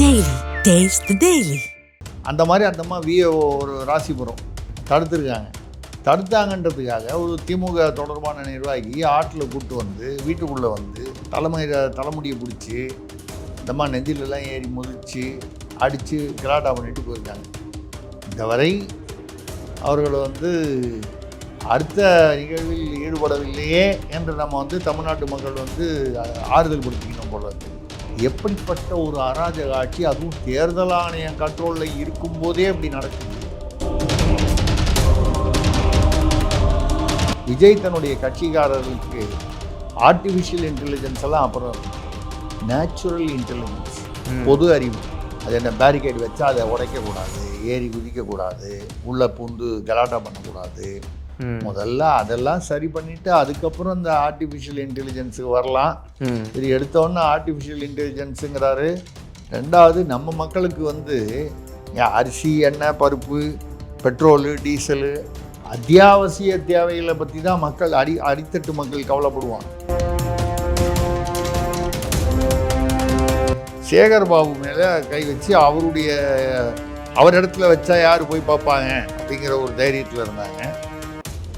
Daily. Taste the Daily. அந்த மாதிரி அந்த அம்மா விஏஓ ஒரு ராசிபுரம் தடுத்துருக்காங்க. தடுத்தாங்கன்றதுக்காக ஒரு திமுக தொடர்பான நிர்வாகி ஆட்டில் கூப்பிட்டு வந்து வீட்டுக்குள்ளே வந்து தலைமுடியை பிடிச்சி இந்தம்மா நெஞ்சிலெல்லாம் ஏறி முதிச்சு அடித்து கிராட்டா பண்ணிட்டு போயிருக்காங்க. இந்த வரை அவர்கள் வந்து அடுத்த நிகழ்வில் ஈடுபடவில்லையே என்று நம்ம வந்து தமிழ்நாட்டு மக்கள் வந்து ஆறுதல் படுத்திக்கணும் போல இருக்கு. எப்படிப்பட்ட ஒரு அராஜக ஆட்சி, அதுவும் தேர்தல் ஆணையம் கண்ட்ரோலில் இருக்கும்போதே அப்படி நடக்குது. விஜய் தன்னுடைய கட்சிக்காரர்களுக்கு ஆர்டிஃபிஷியல் இன்டெலிஜென்ஸ் எல்லாம் அப்புறம் நேச்சுரல் இன்டெலிஜென்ஸ், பொது அறிவு, அது என்ன பேரிகேட் வச்சா அதை உடைக்கக்கூடாது, ஏறி குதிக்கக்கூடாது, உள்ளே பூந்து கலாட்டா பண்ணக்கூடாது. முதல்ல அதெல்லாம் சரி பண்ணிவிட்டு அதுக்கப்புறம் இந்த ஆர்டிஃபிஷியல் இன்டெலிஜென்ஸுக்கு வரலாம். இது எடுத்தோன்னே ஆர்டிஃபிஷியல் இன்டெலிஜென்ஸுங்கிறாரு. ரெண்டாவது நம்ம மக்களுக்கு வந்து அரிசி, எண்ணெய், பருப்பு, பெட்ரோலு, டீசலு, அத்தியாவசிய தேவைகளை பற்றி தான் மக்கள் அடித்தட்டு மக்கள் கவலைப்படுவாங்க. சேகர் பாபு மேலே கை வச்சு அவர் இடத்துல வச்சா யார் போய் பார்ப்பாங்க அப்படிங்கிற ஒரு தைரியத்தில் இருந்தாங்க.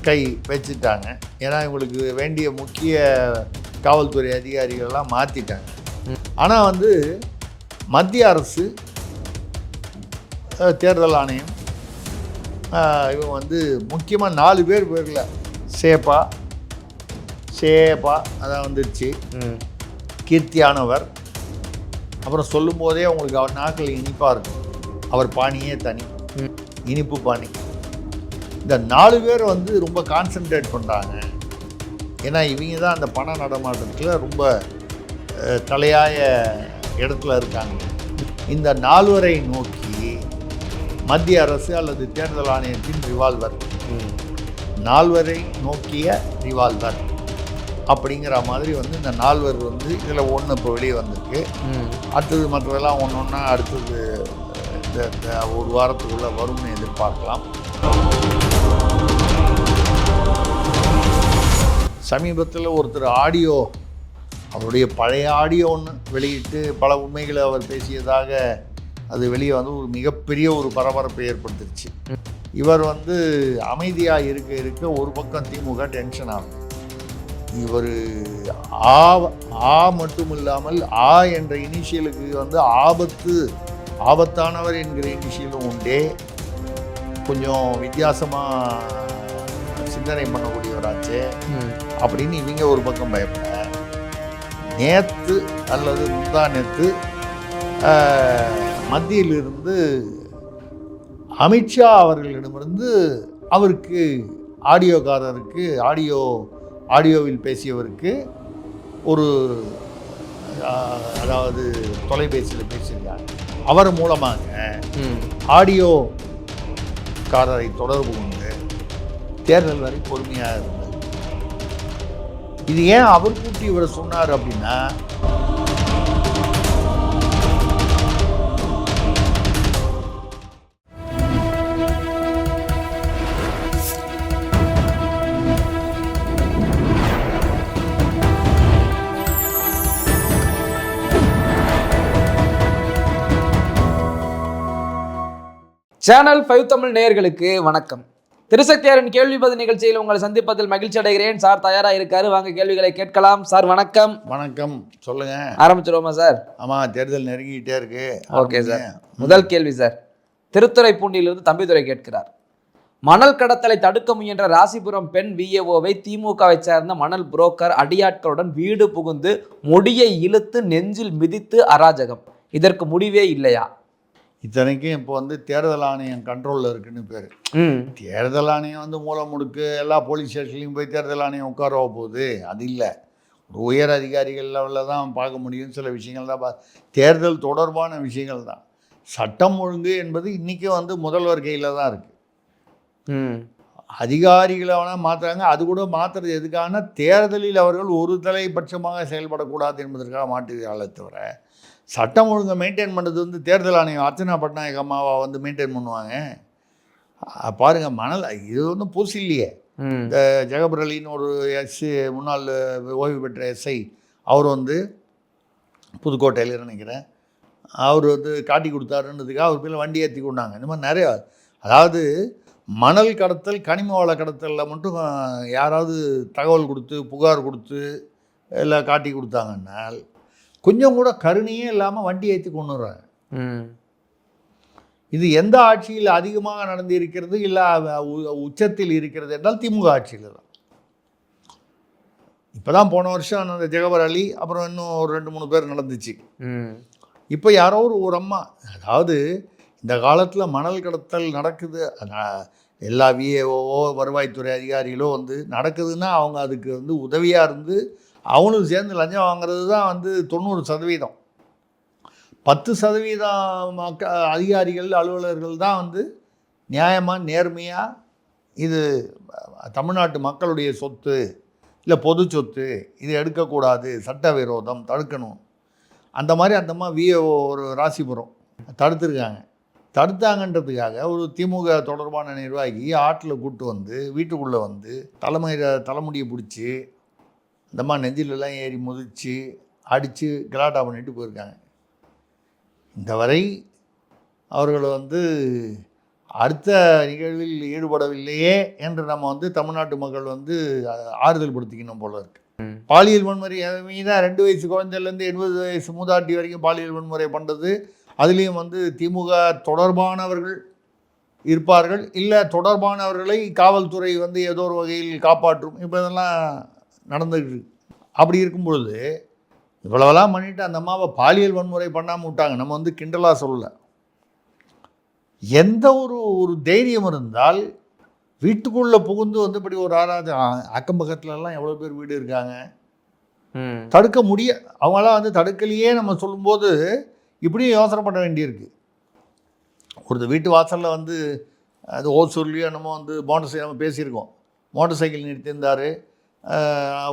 கை வச்சுட்டாங்க. ஏன்னா இவங்களுக்கு வேண்டிய முக்கிய காவல்துறை அதிகாரிகள்லாம் மாற்றிட்டாங்க. ஆனால் வந்து மத்திய அரசு, தேர்தல் ஆணையம், இவங்க வந்து முக்கியமாக 4 பேரில் சேப்பா அதான் வந்துருச்சு. கீர்த்தியானவர், அப்புறம் சொல்லும் போதே அவங்களுக்கு அவர் நாக்கில் இனிப்பாக இருக்கும். அவர் பாணியே தனி, இனிப்பு பாணி. இந்த 4 பேர் வந்து ரொம்ப கான்சென்ட்ரேட் பண்ணுறாங்க. ஏன்னா இவங்க தான் அந்த பண நடமாட்டத்தில் ரொம்ப தலையாய இடத்துல இருக்காங்க. இந்த 4 நோக்கி மத்திய அரசு அல்லது தேர்தல் ஆணையத்தின் ரிவால்வர், 4 நோக்கிய ரிவால்வர் அப்படிங்கிற மாதிரி வந்து இந்த 4 வந்து இதில் ஒன்று இப்போ வெளியே வந்திருக்கு. அடுத்தது மற்றதெல்லாம் ஒன்று ஒன்றா அடுத்தது இந்த ஒரு வாரத்துக்குள்ளே வரும்னு எதிர்பார்க்கலாம். சமீபத்தில் ஒருத்தர் அவருடைய பழைய ஆடியோ ஒன்று வெளியிட்டு பல உண்மைகளை அவர் பேசியதாக அது வெளியே வந்து ஒரு மிகப்பெரிய ஒரு பரபரப்பை ஏற்படுத்திருச்சு. இவர் வந்து அமைதியாக இருக்க ஒரு பக்கம் திமுக டென்ஷன் ஆகும். இவர் மட்டும் இல்லாமல் என்ற இனிஷியலுக்கு வந்து ஆபத்தானவர் என்கிற இனிஷியலும் உண்டே. கொஞ்சம் வித்தியாசமாக சிந்தனை பண்ணக்கூடியவராச்சு அப்படின்னு இவங்க ஒரு பக்கம் பயப்பட, நேற்று அல்லது முந்தா நேற்று மத்தியிலிருந்து அமித்ஷா அவர்களிடமிருந்து அவருக்கு ஆடியோவில் பேசியவருக்கு ஒரு அதாவது தொலைபேசியில் பேசியிருக்காங்க. அவர் மூலமாக ஆடியோக்காரரை தொடர்பு கொண்டு தேர்தல் வரை பொறுமையாக இருந்தது. இது ஏன் அவர் கூட்டி இவரை சொன்னார் அப்படின்னா, சேனல் 5 தமிழ் நேயர்களுக்கு வணக்கம். திருசக்தியாரின் கேள்வி பதில் நிகழ்ச்சியில் உங்களை சந்திப்பதில் மகிழ்ச்சி அடைகிறேன். சார் தயாராக இருக்காரு, வாங்க கேள்விகளை கேட்கலாம். சார் வணக்கம். வணக்கம், சொல்லுங்க. ஆரம்பிச்சிருவோமா சார்? ஆமாம், தேர்தல் நெருங்கிட்டே இருக்கு. Okay sir. முதல் கேள்வி சார், திருத்துறைப்பூண்டியிலிருந்து தம்பிதுரை கேட்கிறார். மணல் கடத்தலை தடுக்க முயன்ற ராசிபுரம் பெண் விஏஓவை திமுகவை சேர்ந்த மணல் புரோக்கர் அடியாட்களுடன் வீடு புகுந்து முடியை இழுத்து நெஞ்சில் மிதித்து அராஜகம், இதற்கு முடிவே இல்லையா? இத்தனைக்கும் இப்போ வந்து தேர்தல் ஆணையம் கண்ட்ரோலில் இருக்குன்னு பேர். தேர்தல் ஆணையம் வந்து மூல முடுக்கு எல்லா போலீஸ் ஸ்டேஷன்லையும் போய் தேர்தல் ஆணையம் உட்கார போகுது, அது இல்லை. ஒரு உயர் அதிகாரிகள் லெவலில் தான் பார்க்க முடியும். சில விஷயங்கள் தான் தேர்தல் தொடர்பான விஷயங்கள் தான். சட்டம் ஒழுங்கு என்பது இன்றைக்கும் வந்து முதல்வர் கையில் தான் இருக்குது. அதிகாரிகளை வேணால் மாற்றுறாங்க. அது கூட மாற்றுறது எதுக்கான, தேர்தலில் அவர்கள் ஒரு தலைபட்சமாக செயல்படக்கூடாது என்பதற்காக மாற்றுகிறார்களே தவிர, சட்டம் ஒழுங்கை மெயின்டைன் பண்ணுறது வந்து தேர்தல் ஆணையம் அர்ச்சனா பட்நாயக் அம்மாவை வந்து மெயின்டைன் பண்ணுவாங்க. பாருங்கள், மணல் இது ஒன்றும் புதுசு இல்லையே. இந்த ஜெகபர் அலின்னு ஒரு முன்னாள் ஓய்வு பெற்ற எஸ்ஐ, அவர் வந்து புதுக்கோட்டையில் நினைக்கிறேன், அவர் வந்து காட்டி கொடுத்தாருன்றதுக்காக அவர் பேரில் வண்டி ஏற்றி கொண்டாங்க. இந்த மாதிரி நிறையா, அதாவது மணல் கடத்தல், கனிம வள கடத்தலில் மட்டும் யாராவது தகவல் கொடுத்து புகார் கொடுத்து இல்லை காட்டி கொடுத்தாங்கன்னால் கொஞ்சம் கூட கருணையே இல்லாமல் வண்டி ஏற்றி கொண்டு வர்றாங்க. இது எந்த ஆட்சியில் அதிகமாக நடந்து இருக்கிறது, இல்லை உச்சத்தில் இருக்கிறது என்றால் திமுக ஆட்சியில் தான். இப்போ தான் போன வருஷம் அந்த ஜெகபர் அலி, அப்புறம் இன்னும் ஒரு 2-3 பேர் நடந்துச்சு. இப்போ யாரோ ஒரு அம்மா, அதாவது இந்த காலத்தில் மணல் கடத்தல் நடக்குது, எல்லா விஏஓ வருவாய்த்துறை அதிகாரிகளோ வந்து நடக்குதுன்னா அவங்க அதுக்கு வந்து உதவியாக இருந்து அவங்களும் சேர்ந்து லஞ்சம் வாங்குறது தான் வந்து 90%. 10% அதிகாரிகள் அலுவலர்கள் தான் வந்து நியாயமாக நேர்மையாக இது தமிழ்நாட்டு மக்களுடைய சொத்து இல்லை பொது சொத்து, இது எடுக்கக்கூடாது, சட்டவிரோதம், தடுக்கணும். அந்த மாதிரி அந்த அம்மா விஏஓ ஒரு ராசிபுரம் தடுத்துருக்காங்க. தடுத்தாங்கன்றதுக்காக ஒரு திமுக தொடர்பான நிர்வாகி ஆட்டில் கூட்டு வந்து வீட்டுக்குள்ளே வந்து தலைமுடியை பிடிச்சி இந்த மாதிரி நெஞ்சிலெல்லாம் ஏறி முதிச்சு அடித்து கலாட்டா பண்ணிட்டு போயிருக்காங்க. இந்த வரை அவர்கள் வந்து அடுத்த நிகழ்வில் ஈடுபடவில்லையே என்று நம்ம வந்து தமிழ்நாட்டு மக்கள் வந்து ஆறுதல் படுத்திக்கணும் போல இருக்கு. பாலியல் வன்முறை மீதான் 2 வயசு குழந்தைலேருந்து 80 வயசு மூதாட்டி வரைக்கும் பாலியல் வன்முறை பண்ணுறது, அதுலேயும் வந்து திமுக தொடர்பானவர்கள் இருப்பார்கள், இல்லை தொடர்பானவர்களை காவல்துறை வந்து ஏதோ ஒரு வகையில் காப்பாற்றும். இப்போ இதெல்லாம் நடந்துக்கிட்டு அப்படி இருக்கும் பொழுது இவ்வளவெல்லாம் பண்ணிவிட்டு அந்த அம்மாவை பாலியல் வன்முறை பண்ணாமல் விட்டாங்க. நம்ம வந்து கிண்டலாக சொல்லலை. எந்த ஒரு தைரியம் இருந்தால் வீட்டுக்குள்ளே புகுந்து வந்து இப்படி ஒரு அக்கம் பக்கத்துலலாம் எவ்வளோ பேர் வீடு இருக்காங்க, தடுக்க அவங்களாம் வந்து தடுக்கலையே நம்ம சொல்லும்போது இப்படியும் யோசனை பண்ண வேண்டியிருக்கு. ஒரு வீட்டு வாசலில் வந்து அது ஓசூர்லேயோ என்னமோ வந்து மோட்டர் சைக்கிள் நம்ம பேசியிருக்கோம், மோட்டர் சைக்கிள் நிறுத்தியிருந்தார்.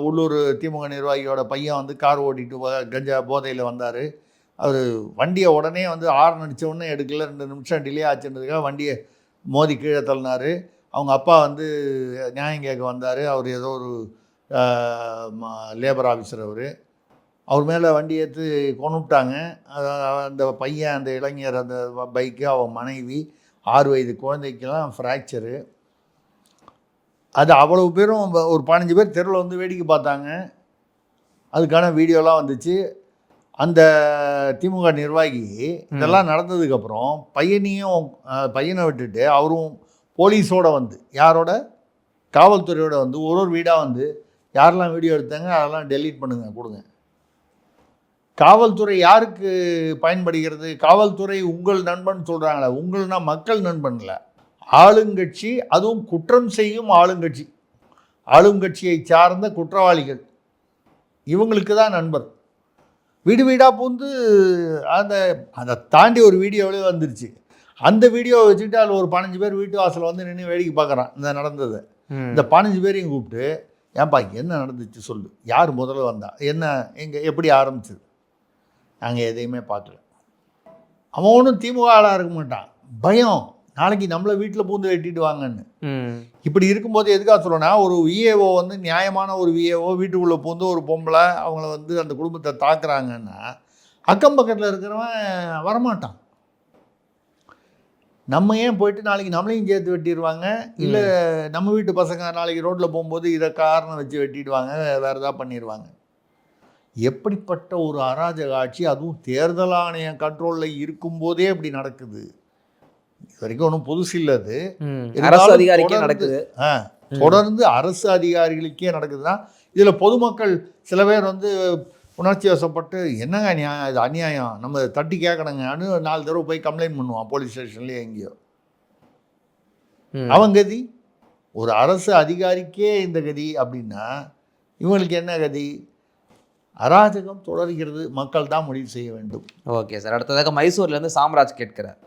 உள்ளூர் திமுக நிர்வாகியோட பையன் வந்து கார் ஓட்டிட்டு கஞ்சா போதையில் வந்தார். அவர் வண்டியை உடனே வந்து ஹார்ன் அடித்த உடனே எடுக்கல, 2 நிமிஷம் டிலே ஆச்சுன்றதுக்காக வண்டியை மோதி கீழே தள்ளினார். அவங்க அப்பா வந்து நியாயம் கேட்க வந்தார். அவர் ஏதோ ஒரு லேபர் ஆஃபீஸர், அவர் மேலே வண்டி ஏற்றி கொண்டுட்டாங்க. அந்த பையன், அந்த இளைஞர், அந்த பைக்கு, அவன் மனைவி, 6 வயது குழந்தைக்கெல்லாம் ஃப்ராக்சரு. அது அவ்வளவு பேரும் ஒரு 15 பேர் தெருவில் வந்து வேடிக்கை பார்த்தாங்க. அதுக்கான வீடியோலாம் வந்துச்சு. அந்த திமுக நிர்வாகி இதெல்லாம் நடந்ததுக்கப்புறம் பையனை விட்டுட்டு அவரும் போலீஸோடு வந்து, யாரோட, காவல்துறையோடு வந்து ஒரு வீடாக வந்து யாரெல்லாம் வீடியோ எடுத்தாங்க அதெல்லாம் டெலீட் பண்ணுங்க, கொடுங்க. காவல்துறை யாருக்கு பயன்படுகிறது? காவல்துறை உங்கள் நண்பன் சொல்கிறாங்களே, உங்கள்னா மக்கள் நண்பன்ல, ஆளுங்கட்சி, அதுவும் குற்றம் செய்யும் ஆளுங்கட்சி, ஆளுங்கட்சியை சார்ந்த குற்றவாளிகள், இவங்களுக்கு தான் நண்பர். வீடு வீடாக பூந்து அதை தாண்டி ஒரு வீடியோவிலே வந்துருச்சு. அந்த வீடியோவை வச்சுக்கிட்டு அதில் ஒரு 15 பேர் வீட்டு வாசலில் வந்து நின்று வேடிக்கை பார்க்குறான் இந்த நடந்ததை. இந்த 15 பேரையும் கூப்பிட்டு, ஏன்பா என்ன நடந்துச்சு சொல்லு, யார் முதல்ல வந்தா, என்ன எங்கே எப்படி ஆரம்பிச்சது, நாங்கள் எதையுமே பார்க்கல. அவன் ஒன்றும் திமுக ஆளாக இருக்க மாட்டான், பயம், நாளைக்கு நம்மளை வீட்டில் பூந்து வெட்டிட்டு வாங்கன்னு. இப்படி இருக்கும்போது எதுக்காக சொல்லணும்னா, ஒரு விஏஓ வந்து நியாயமான ஒரு விஏஓ வீட்டுக்குள்ளே பூந்து ஒரு பொம்பளை அவங்கள வந்து அந்த குடும்பத்தை தாக்குறாங்கன்னா அக்கம் பக்கத்தில் இருக்கிறவன் வரமாட்டான். நம்ம ஏன் போயிட்டு நாளைக்கு நம்மளையும் சேர்த்து வெட்டிடுவாங்க, இல்லை நம்ம வீட்டு பசங்க நாளைக்கு ரோட்டில் போகும்போது இதை காரணம் வச்சு வெட்டிடுவாங்க, வேறு ஏதாவது பண்ணிடுவாங்க. எப்படிப்பட்ட ஒரு அராஜக ஆட்சி, அதுவும் தேர்தல் ஆணையம் கண்ட்ரோலில் இருக்கும்போதே இப்படி நடக்குது. இது வரைக்கும் ஒன்றும் புதுசு இல்லை, அது அரசு அதிகாரிக்கே நடக்குது. தொடர்ந்து அரசு அதிகாரிகளுக்கே நடக்குதுன்னா இதில் பொதுமக்கள் சில பேர் வந்து உணர்ச்சி வசப்பட்டு, என்னங்க நியாயம், இது அநியாயம், நம்ம தட்டி கேட்கணுங்க, 4 தடவை போய் கம்ப்ளைண்ட் பண்ணுவான் போலீஸ் ஸ்டேஷன்லேயே எங்கேயோ. அவன் கதி, ஒரு அரசு அதிகாரிக்கே இந்த கதி அப்படின்னா இவங்களுக்கு என்ன கதி? அராஜகம் தொடர்கிறது, மக்கள் தான் முடிவு செய்ய வேண்டும். Okay sir. அடுத்ததாக மைசூர்லேருந்து சாம்ராஜ் கேட்கிறார்,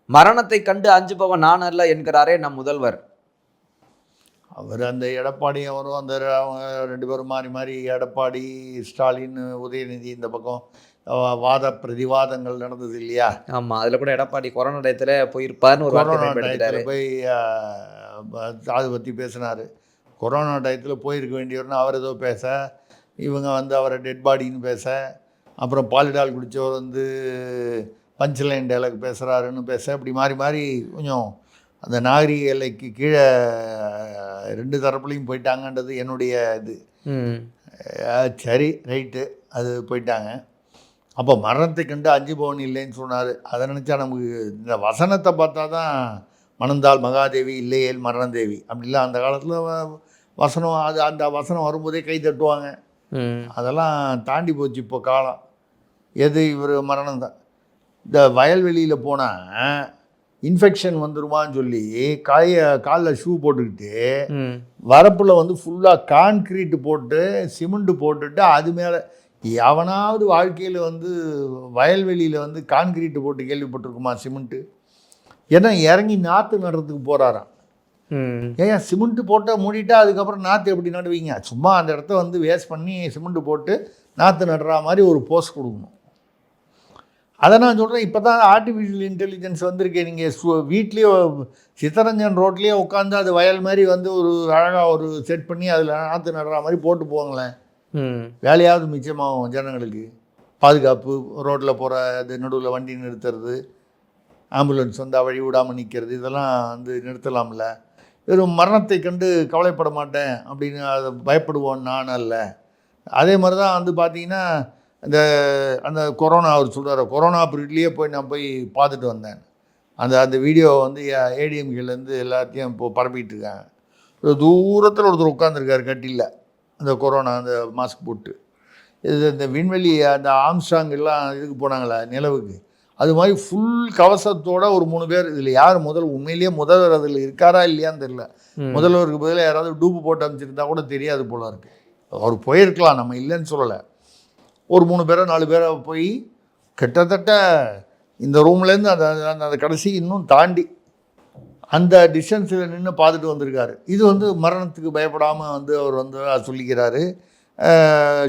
மரணத்தை கண்டு அஞ்சுபவன் நான் அல்ல என்கிறாரே நம் முதல்வர். அவர் அந்த எடப்பாடி அவரும் அந்த 2 பேரும் மாறி மாறி, எடப்பாடி, ஸ்டாலின், உதயநிதி, இந்த பக்கம் வாத பிரதிவாதங்கள் நடந்தது இல்லையா? ஆமாம், அதில் கூட எடப்பாடி கொரோனா டயத்தில் போயிருப்பார்னு ஒரு கொரோனா டயத்தில் போய் அதை பற்றி பேசினார். கொரோனா டயத்தில் போயிருக்க வேண்டியவர்னு அவர் ஏதோ பேச, இவங்க வந்து அவரை டெட் பாடின்னு பேச, அப்புறம் பாலிடால் குடித்தவர் வந்து பஞ்ச் லைன் டைலாக் பேசுகிறாருன்னு பேச இப்படி மாறி மாறி கொஞ்சம் அந்த நாகரிக எல்லைக்கு கீழே 2 தரப்புலையும் போயிட்டாங்கன்றது என்னுடைய இது. சரி ரைட்டு, அது போயிட்டாங்க. அப்போ மரணத்தை கண்டு 5 பவன் இல்லைன்னு சொன்னார். அதை நினச்சா நமக்கு இந்த வசனத்தை பார்த்தா தான் மணந்தால் மகாதேவி இல்லையேல் மரணதேவி அப்படிலாம் அந்த காலத்தில் வசனம், அது அந்த வசனம் வரும்போதே கை தட்டுவாங்க. அதெல்லாம் தாண்டி போச்சு இப்போ காலம். எது இவர் மரணம் தான். இந்த வயல்வெளியில் போனால் இன்ஃபெக்ஷன் வந்துருமான்னு சொல்லி காலில் ஷூ போட்டுக்கிட்டு வரப்பில் வந்து ஃபுல்லாக கான்க்ரீட் போட்டு சிமெண்ட் போட்டுட்டு அது மேலே எவனாவது வாழ்க்கையில் வந்து வயல்வெளியில் வந்து கான்க்ரீட்டு போட்டு கேள்விப்பட்டிருக்குமா சிமெண்ட்டு? ஏன்னா இறங்கி நாற்று நடுறதுக்கு போகிறாராம். ஏன் சிமெண்ட்டு போட்டு மூடிட்டா அதுக்கப்புறம் நாற்று எப்படி நடுவீங்க? சும்மா அந்த இடத்த வந்து வேஸ்ட் பண்ணி சிமெண்ட்டு போட்டு நாற்று நடுற மாதிரி ஒரு போஸ்ட் கொடுக்கணும். அதை நான் சொல்கிறேன். இப்போ தான் ஆர்டிஃபிஷியல் இன்டெலிஜென்ஸ் வந்திருக்கேன். நீங்கள் வீட்லேயே சித்தரஞ்சன் ரோட்லேயே உட்காந்து அது வயல் மாதிரி வந்து ஒரு அழகாக ஒரு செட் பண்ணி அதில் நாற்று நடுற மாதிரி போட்டு போங்களேன். வேலையாவது மிச்சமாகும் ஜனங்களுக்கு. பாதுகாப்பு, ரோட்டில் போகிற அது நடுவில் வண்டி நிறுத்துறது, ஆம்புலன்ஸ் வந்து வழி விடாமல் நிற்கிறது, இதெல்லாம் வந்து நிறுத்தலாம்ல. வெறும் மரணத்தை கண்டு கவலைப்பட மாட்டேன் அப்படின்னு அதை பயப்படுவோம் நான் அல்ல. அதே மாதிரி தான் வந்து பார்த்திங்கன்னா அந்த கொரோனா அவர் சொல்கிறார். கொரோனா பீரியட்லேயே நான் போய் பார்த்துட்டு வந்தேன். அந்த வீடியோ வந்து ஏடிஎம்கேலேருந்து எல்லாத்தையும் இப்போ பரப்பிட்டு இருக்காங்க. தூரத்தில் ஒருத்தர் உட்காந்துருக்காரு கட்டியில், அந்த கொரோனா அந்த மாஸ்க் போட்டு. இந்த விண்வெளி அந்த ஆம்ஸ்ட்ராங் எல்லாம் இதுக்கு போனாங்களே நிலவுக்கு, அது மாதிரி ஃபுல் கவசத்தோட ஒரு 3 பேர். இதில் யார் உண்மையிலேயே முதல்வர் அதில் இருக்காரா இல்லையான்னு தெரியல. முதல்வருக்கு பதிலாக யாராவது டூப்பு போட்டு அமைச்சிருந்தா கூட தெரியாது போல இருக்குது. அவர் போயிருக்கலாம், நம்ம இல்லைன்னு சொல்லலை. ஒரு 3 பேரோ 4 பேரை போய் கிட்டத்தட்ட இந்த ரூம்லேருந்து அந்த கடைசி இன்னும் தாண்டி அந்த டிஸ்டன்ஸில் நின்று பார்த்துட்டு வந்திருக்காரு. இது வந்து மரணத்துக்கு பயப்படாமல் வந்து அவர் வந்து சொல்லிக்கிறாரு.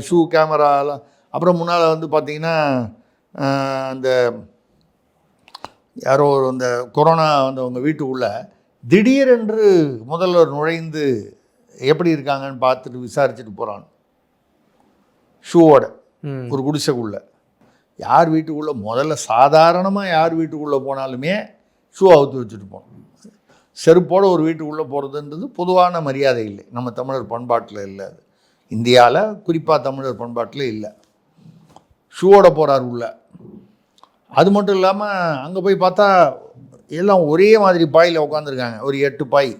ஷூ கேமராலாம். அப்புறம் முன்னால் வந்து பார்த்திங்கன்னா அந்த யாரோ அந்த கொரோனா வந்தவங்க வீட்டுக்குள்ளே திடீரென்று முதல்வர் நுழைந்து எப்படி இருக்காங்கன்னு பார்த்துட்டு விசாரிச்சுட்டு போகிறான் ஷூவோட ஒரு குடிசைக்குள்ளே. யார் வீட்டுக்குள்ளே முதல்ல சாதாரணமாக யார் வீட்டுக்குள்ளே போனாலுமே ஷூ அவுத்து வச்சுட்டு போகணும். செருப்போடு ஒரு வீட்டுக்குள்ளே போகிறதுன்றது பொதுவான மரியாதை இல்லை, நம்ம தமிழர் பண்பாட்டில் இல்லை. அது இந்தியாவில் குறிப்பாக தமிழர் பண்பாட்டில் இல்லை. ஷூவோட போகிறார் உள்ள. அது மட்டும் இல்லாமல் அங்கே போய் பார்த்தா எல்லாம் ஒரே மாதிரி பாயில் உட்காந்துருக்காங்க. ஒரு 8 பாய்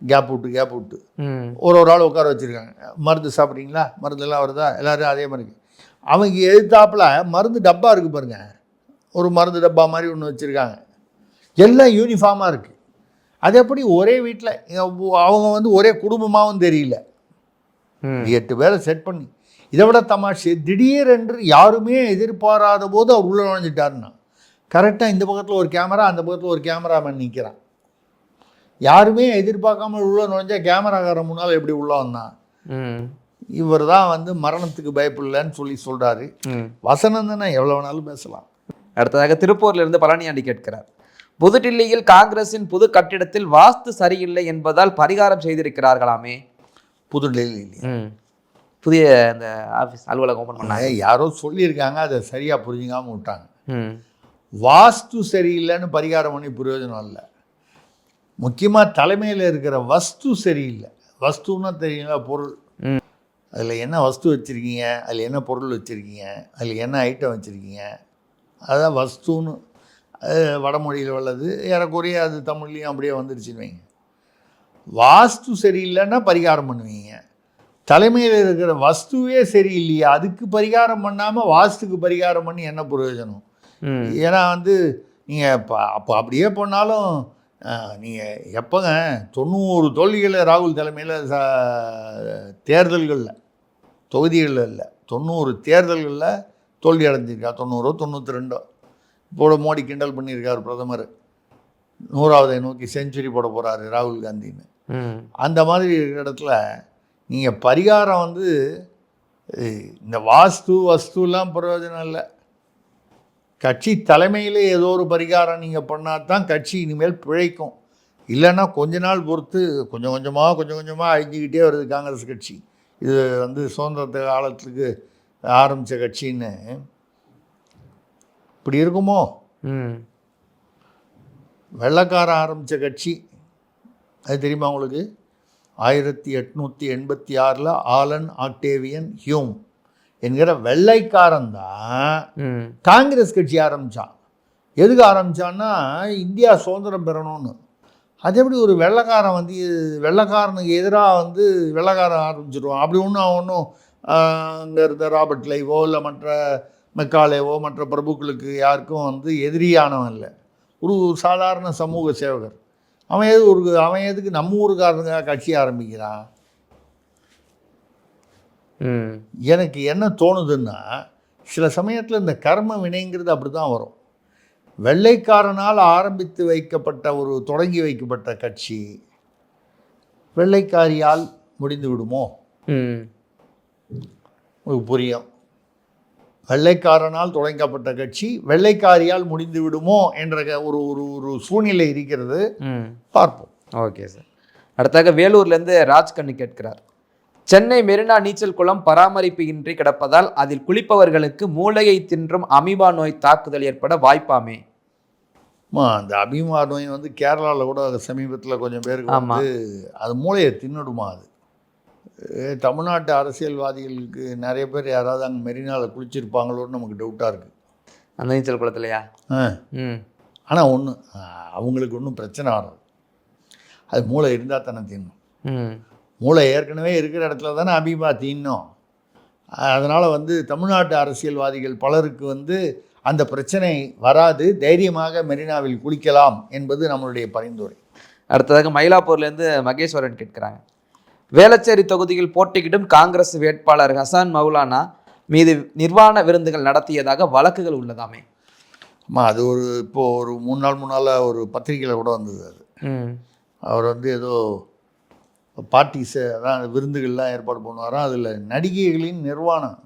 கேப் விட்டு ஒரு ஆள் உட்கார வச்சுருக்காங்க. மருந்து சாப்பிட்றீங்களா, மருந்தெல்லாம் வருதா, எல்லோரும் அதே மாதிரி. அவங்க எதிர்த்தாப்பில் மருந்து டப்பா இருக்குது பாருங்க, ஒரு மருந்து டப்பா மாதிரி ஒன்று வச்சுருக்காங்க. எல்லாம் யூனிஃபார்மாக இருக்குது. அது எப்படி ஒரே வீட்டில் அவங்க வந்து ஒரே குடும்பமாகவும் தெரியல. 8 பேரை செட் பண்ணி. இதை விட தமாஷு, திடீரென்று யாருமே எதிர்பாராத போது அவர் உள்ளே நுழைஞ்சிட்டாருன்னா கரெக்டாக இந்த பக்கத்தில் ஒரு கேமரா, அந்த பக்கத்தில் ஒரு கேமராமேன் நிற்கிறான். யாருமே எதிர்பார்க்காம உள்ளே நுழைஞ்சா கேமராக்காரன் முன்னால் எப்படி உள்ளே வந்தான்? இவர் தான் வந்து மரணத்துக்கு பயப்படலன்னு சொல்கிறாரு. வசனம் தானே, எவ்வளோ வேணாலும் பேசலாம். அடுத்ததாக திருப்பூர்லேருந்து பழனியாண்டி கேட்கிறார். புதுடில்லியில் காங்கிரஸின் புது கட்டிடத்தில் வாஸ்து சரியில்லை என்பதால் பரிகாரம் செய்திருக்கிறார்களாமே. புதுடில்லியில் புதிய அந்த ஆஃபீஸ் அலுவலகம் ஓப்பன் பண்ணாங்க. யாரோ சொல்லியிருக்காங்க, அதை சரியாக புரிஞ்சுக்காமல் விட்டாங்க. வாஸ்து சரியில்லைன்னு பரிகாரம் பண்ணி பிரயோஜனம் இல்லை. முக்கியமாக தலைமையில் இருக்கிற வஸ்து சரியில்லை. வஸ்துன்னா தெரியுங்களா, பொருள். அதில் என்ன வஸ்து வச்சுருக்கீங்க, அதில் என்ன பொருள் வச்சுருக்கீங்க, அதில் என்ன ஐட்டம் வச்சுருக்கீங்க, அதுதான் வஸ்துன்னு. அது வடமொழியில் உள்ளது, ஏறக்குறைய அது தமிழ்லேயும் அப்படியே வந்துருச்சுன்னு வைங்க. வாஸ்து சரியில்லைன்னா பரிகாரம் பண்ணுவீங்க. தலைமையில் இருக்கிற வஸ்துவே சரியில்லையா, அதுக்கு பரிகாரம் பண்ணாமல் வாஸ்துக்கு பரிகாரம் பண்ணி என்ன பிரயோஜனம்? ஏன்னா வந்து நீங்கள் அப்போ அப்படியே பண்ணாலும் நீங்கள் எப்போங்க 90 தோல்விகளை ராகுல் தலைமையில் தேர்தல்களில், தொகுதிகளில் இல்லை, 90 தேர்தல்களில் தோல்வி அடைஞ்சிருக்கா. 90 92 இப்போ மோடி கிண்டல் பண்ணியிருக்கார் பிரதமர். 100வது நோக்கி செஞ்சுரி போட போகிறாரு ராகுல் காந்தின்னு. அந்த மாதிரி இருக்கிற இடத்துல நீங்கள் பரிகாரம் வந்து இந்த வஸ்துலாம் பிரயோஜனம் இல்லை. கட்சி தலைமையில் ஏதோ ஒரு பரிகாரம் நீங்கள் பண்ணால் தான் கட்சி இனிமேல் பிழைக்கும். இல்லைன்னா கொஞ்ச நாள் பொறுத்து கொஞ்சம் கொஞ்சமாக அழிஞ்சிக்கிட்டே வருது காங்கிரஸ் கட்சி. இது வந்து சுதந்திர காலத்துக்கு ஆரம்பித்த கட்சின்னு இப்படி இருக்குமோ? வெள்ளைக்காரன் ஆரம்பித்த கட்சி அது தெரியுமா உங்களுக்கு? 1886 ஆலன் ஆக்டேவியன் ஹியூம் என்கிற வெள்ளைக்காரன் தான் காங்கிரஸ் கட்சி ஆரம்பித்தான். எதுக்கு ஆரம்பித்தான்னா இந்தியா சுதந்திரம் பெறணும்னு. அது எப்படி ஒரு வெள்ளைக்காரன் வந்து வெள்ளைக்காரனுக்கு எதிராக வந்து வெள்ளைக்காரன் ஆரம்பிச்சிடுவான்? அப்படி ஒன்றும் அங்கே இருந்த ராபர்ட் லைவோ இல்லை மற்ற மெக்காலேவோ மற்ற பிரபுக்களுக்கு யாருக்கும் வந்து எதிரியானவன் இல்லை. ஒரு சாதாரண சமூக சேவகர். அவன் எதுக்கு நம்ம ஊருக்காரனுங்க கட்சி ஆரம்பிக்கிறான்? எனக்கு என்ன தோணுதுன்னா சில சமயத்தில் இந்த கர்ம வினைங்கிறது அப்படி தான் வரும். வெள்ளைக்காரனால் ஆரம்பித்து வைக்கப்பட்ட தொடங்கி வைக்கப்பட்ட கட்சி வெள்ளைக்காரியால் முடிந்து விடுமோ? உங்களுக்கு புரியும். வெள்ளைக்காரனால் தொடங்கப்பட்ட கட்சி வெள்ளைக்காரியால் முடிந்து விடுமோ என்ற ஒரு சூழ்நிலை இருக்கிறது. பார்ப்போம். Okay sir. அடுத்தாக வேலூர்லேருந்து ராஜ்கண்ணு கேட்கிறார், சென்னை மெரினா நீச்சல் குளம் பராமரிப்பு இன்றி கிடப்பதால் அதில் குளிப்பவர்களுக்கு மூளையை தின்றும் அமீபா நோய் தாக்குதல் ஏற்பட வாய்ப்பாமே? அந்த அமீபா நோய் வந்து கேரளாவில் கூட சமீபத்தில் கொஞ்சம் பேருக்கு வந்து அது மூளையை தின்னுடுமா? அது தமிழ்நாட்டு அரசியல்வாதிகளுக்கு நிறைய பேர் யாராவது அங்கே மெரினாவில் குளிச்சிருப்பாங்களோன்னு நமக்கு டவுட்டாக இருக்குது. அந்த நீச்சல் குளத்துலையா? ஆனால் அவங்களுக்கு ஒன்றும் பிரச்சனை வராது. அது மூளை இருந்தால் தானே தின்னும். மூளை ஏற்கனவே இருக்கிற இடத்துல தானே அமீபா தீனும். அதனால் வந்து தமிழ்நாட்டு அரசியல்வாதிகள் பலருக்கு வந்து அந்த பிரச்சனை வராது, தைரியமாக மெரினாவில் குளிக்கலாம் என்பது நம்மளுடைய பரிந்துரை. அடுத்ததாக மயிலாப்பூர்லேருந்து மகேஸ்வரன் கேட்குறாங்க, வேளச்சேரி தொகுதியில் போட்டியிடும் காங்கிரஸ் வேட்பாளர் ஹசான் மௌலானா மீது நிர்வாண விருந்துகள் நடத்தியதாக வழக்குகள் உள்ளதாமே? அது இப்போது ஒரு 3 நாள் முன்னால் ஒரு பத்திரிகையில் கூட வந்தது. அது அவர் வந்து ஏதோ பார்ட்டிஸை அதான் விருந்துகள்லாம் ஏற்பாடு பண்ணுவாராம். அதில் நடிகைகளின் நிர்வாணம்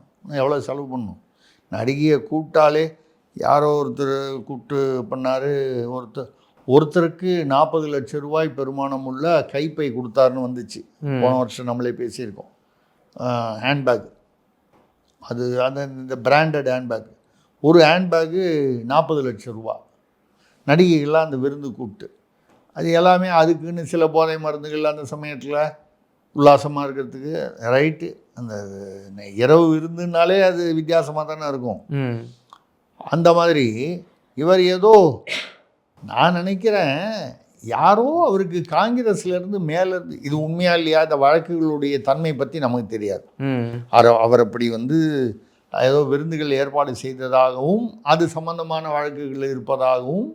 எவ்வளோ செலவு பண்ணணும்? நடிகையை கூப்பிட்டாலே யாரோ ஒருத்தர் கூப்பிட்டு பண்ணார். ஒருத்தருக்கு 40 லட்சம் ரூபாய் பெருமானம் உள்ள கைப்பை கொடுத்தாருன்னு வந்துச்சு. போன வருஷம் நம்மளே பேசியிருக்கோம். ஹேண்ட்பேக், அது இந்த பிராண்டட் ஹேண்ட்பேக், ஒரு ஹேண்ட்பேக்கு 40 லட்சம் ரூபா. நடிகைகள்லாம் அந்த விருந்து கூப்பிட்டு அது எல்லாமே அதுக்குன்னு சில போதை மருந்துகள் அந்த சமயத்தில் உல்லாசமாக இருக்கிறதுக்கு ரைட்டு. அந்த இரவு விருந்துனாலே அது வித்தியாசமாக தானே இருக்கும். அந்த மாதிரி இவர் ஏதோ நான் நினைக்கிறேன் யாரோ அவருக்கு காங்கிரஸ்லேருந்து மேலேருந்து, இது உண்மையா இல்லையா இந்த வழக்குகளுடைய தன்மை பற்றி நமக்கு தெரியாது. அவர் அப்படி வந்து ஏதோ விருந்துகள் ஏற்பாடு செய்ததாகவும் அது சம்பந்தமான வழக்குகள் இருப்பதாகவும்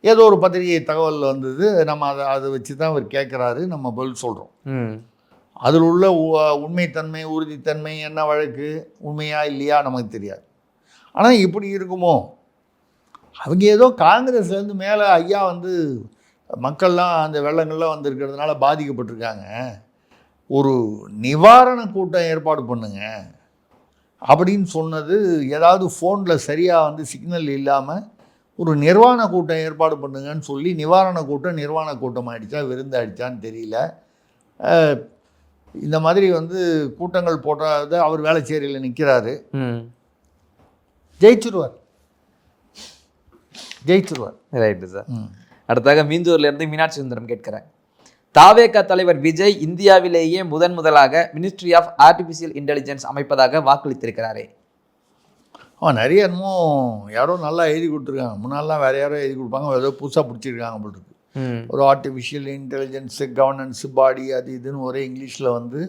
ஏதோ ஒரு பத்திரிகை தகவல் வந்தது. நம்ம அதை வச்சு தான் அவர் கேட்குறாரு, நம்ம பதில் சொல்கிறோம். அதில் உள்ள உண்மைத்தன்மை உறுதித்தன்மை என்ன வழக்கு உண்மையா இல்லையா நமக்கு தெரியாது. ஆனால் இப்படி இருக்குமோ? அவங்க ஏதோ காங்கிரஸ்லேருந்து மேலே ஐயா வந்து மக்கள்லாம் அந்த வெள்ளங்கள்லாம் வந்திருக்கிறதுனால பாதிக்கப்பட்டிருக்காங்க, ஒரு நிவாரண கூட்டம் ஏற்பாடு பண்ணுங்க அப்படின்னு சொன்னது. ஏதாவது ஃபோனில் சரியாக வந்து சிக்னல் இல்லாமல் ஒரு நிர்வாண கூட்டம் ஏற்பாடு பண்ணுங்கன்னு சொல்லி நிவாரண கூட்டம் ஆகிடுச்சா விருந்து ஆகிடுச்சான்னு தெரியல. இந்த மாதிரி வந்து கூட்டங்கள் போட்டாத அவர் வேளச்சேரியில் நிற்கிறாரு. ஜெயிச்சிருவார். Right sir. அடுத்தாக மீந்தூர்லேருந்து மீனாட்சி சுந்தரம் கேட்கிறேன், தாவேக தலைவர் விஜய் இந்தியாவிலேயே முதலாக மினிஸ்ட்ரி ஆஃப் ஆர்டிஃபிஷியல் இன்டெலிஜென்ஸ் அமைப்பதாக வாக்களித்திருக்கிறாரே? நிறைய என்னமோ யாரோ நல்லா எழுதி கொடுத்துருக்காங்க. முன்னாலாம் வேறு யாரோ எழுதி கொடுப்பாங்க, ஏதோ புதுசாக பிடிச்சிருக்காங்க போல் இருக்கு. ஒரு ஆர்டிஃபிஷியல் இன்டெலிஜென்ஸு கவர்னன்ஸு பாடி அது இதுன்னு ஒரே இங்கிலீஷில் வந்து.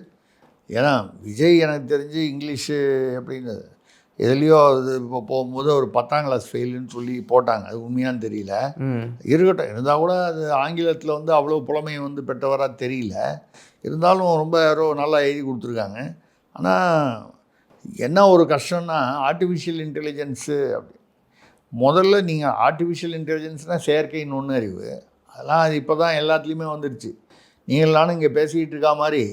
ஏன்னா விஜய் எனக்கு தெரிஞ்சு இங்கிலீஷு அப்படின்னு எதுலேயோ அது இப்போ போகும்போது ஒரு 10ஆம் கிளாஸ் ஃபெயிலுன்னு சொல்லி போட்டாங்க. அது உண்மையான்னு தெரியல. இருக்கட்டும், இருந்தால் கூட அது ஆங்கிலத்தில் வந்து அவ்வளோ புலமையை வந்து பெற்றவராக தெரியல. இருந்தாலும் ரொம்ப யாரோ நல்லா எழுதி கொடுத்துருக்காங்க. ஆனால் என்ன ஒரு கஷ்டம்னா ஆர்டிஃபிஷியல் இன்டெலிஜென்ஸு அப்படி முதல்ல நீங்கள் ஆர்டிஃபிஷியல் இன்டெலிஜென்ஸ்னால் செயற்கை நுண்ணறிவு, அதெல்லாம் அது இப்போ தான் எல்லாத்துலேயுமே வந்துடுச்சு. நீங்கள் நானும் இங்கே பேசிக்கிட்டு இருக்கா மாதிரி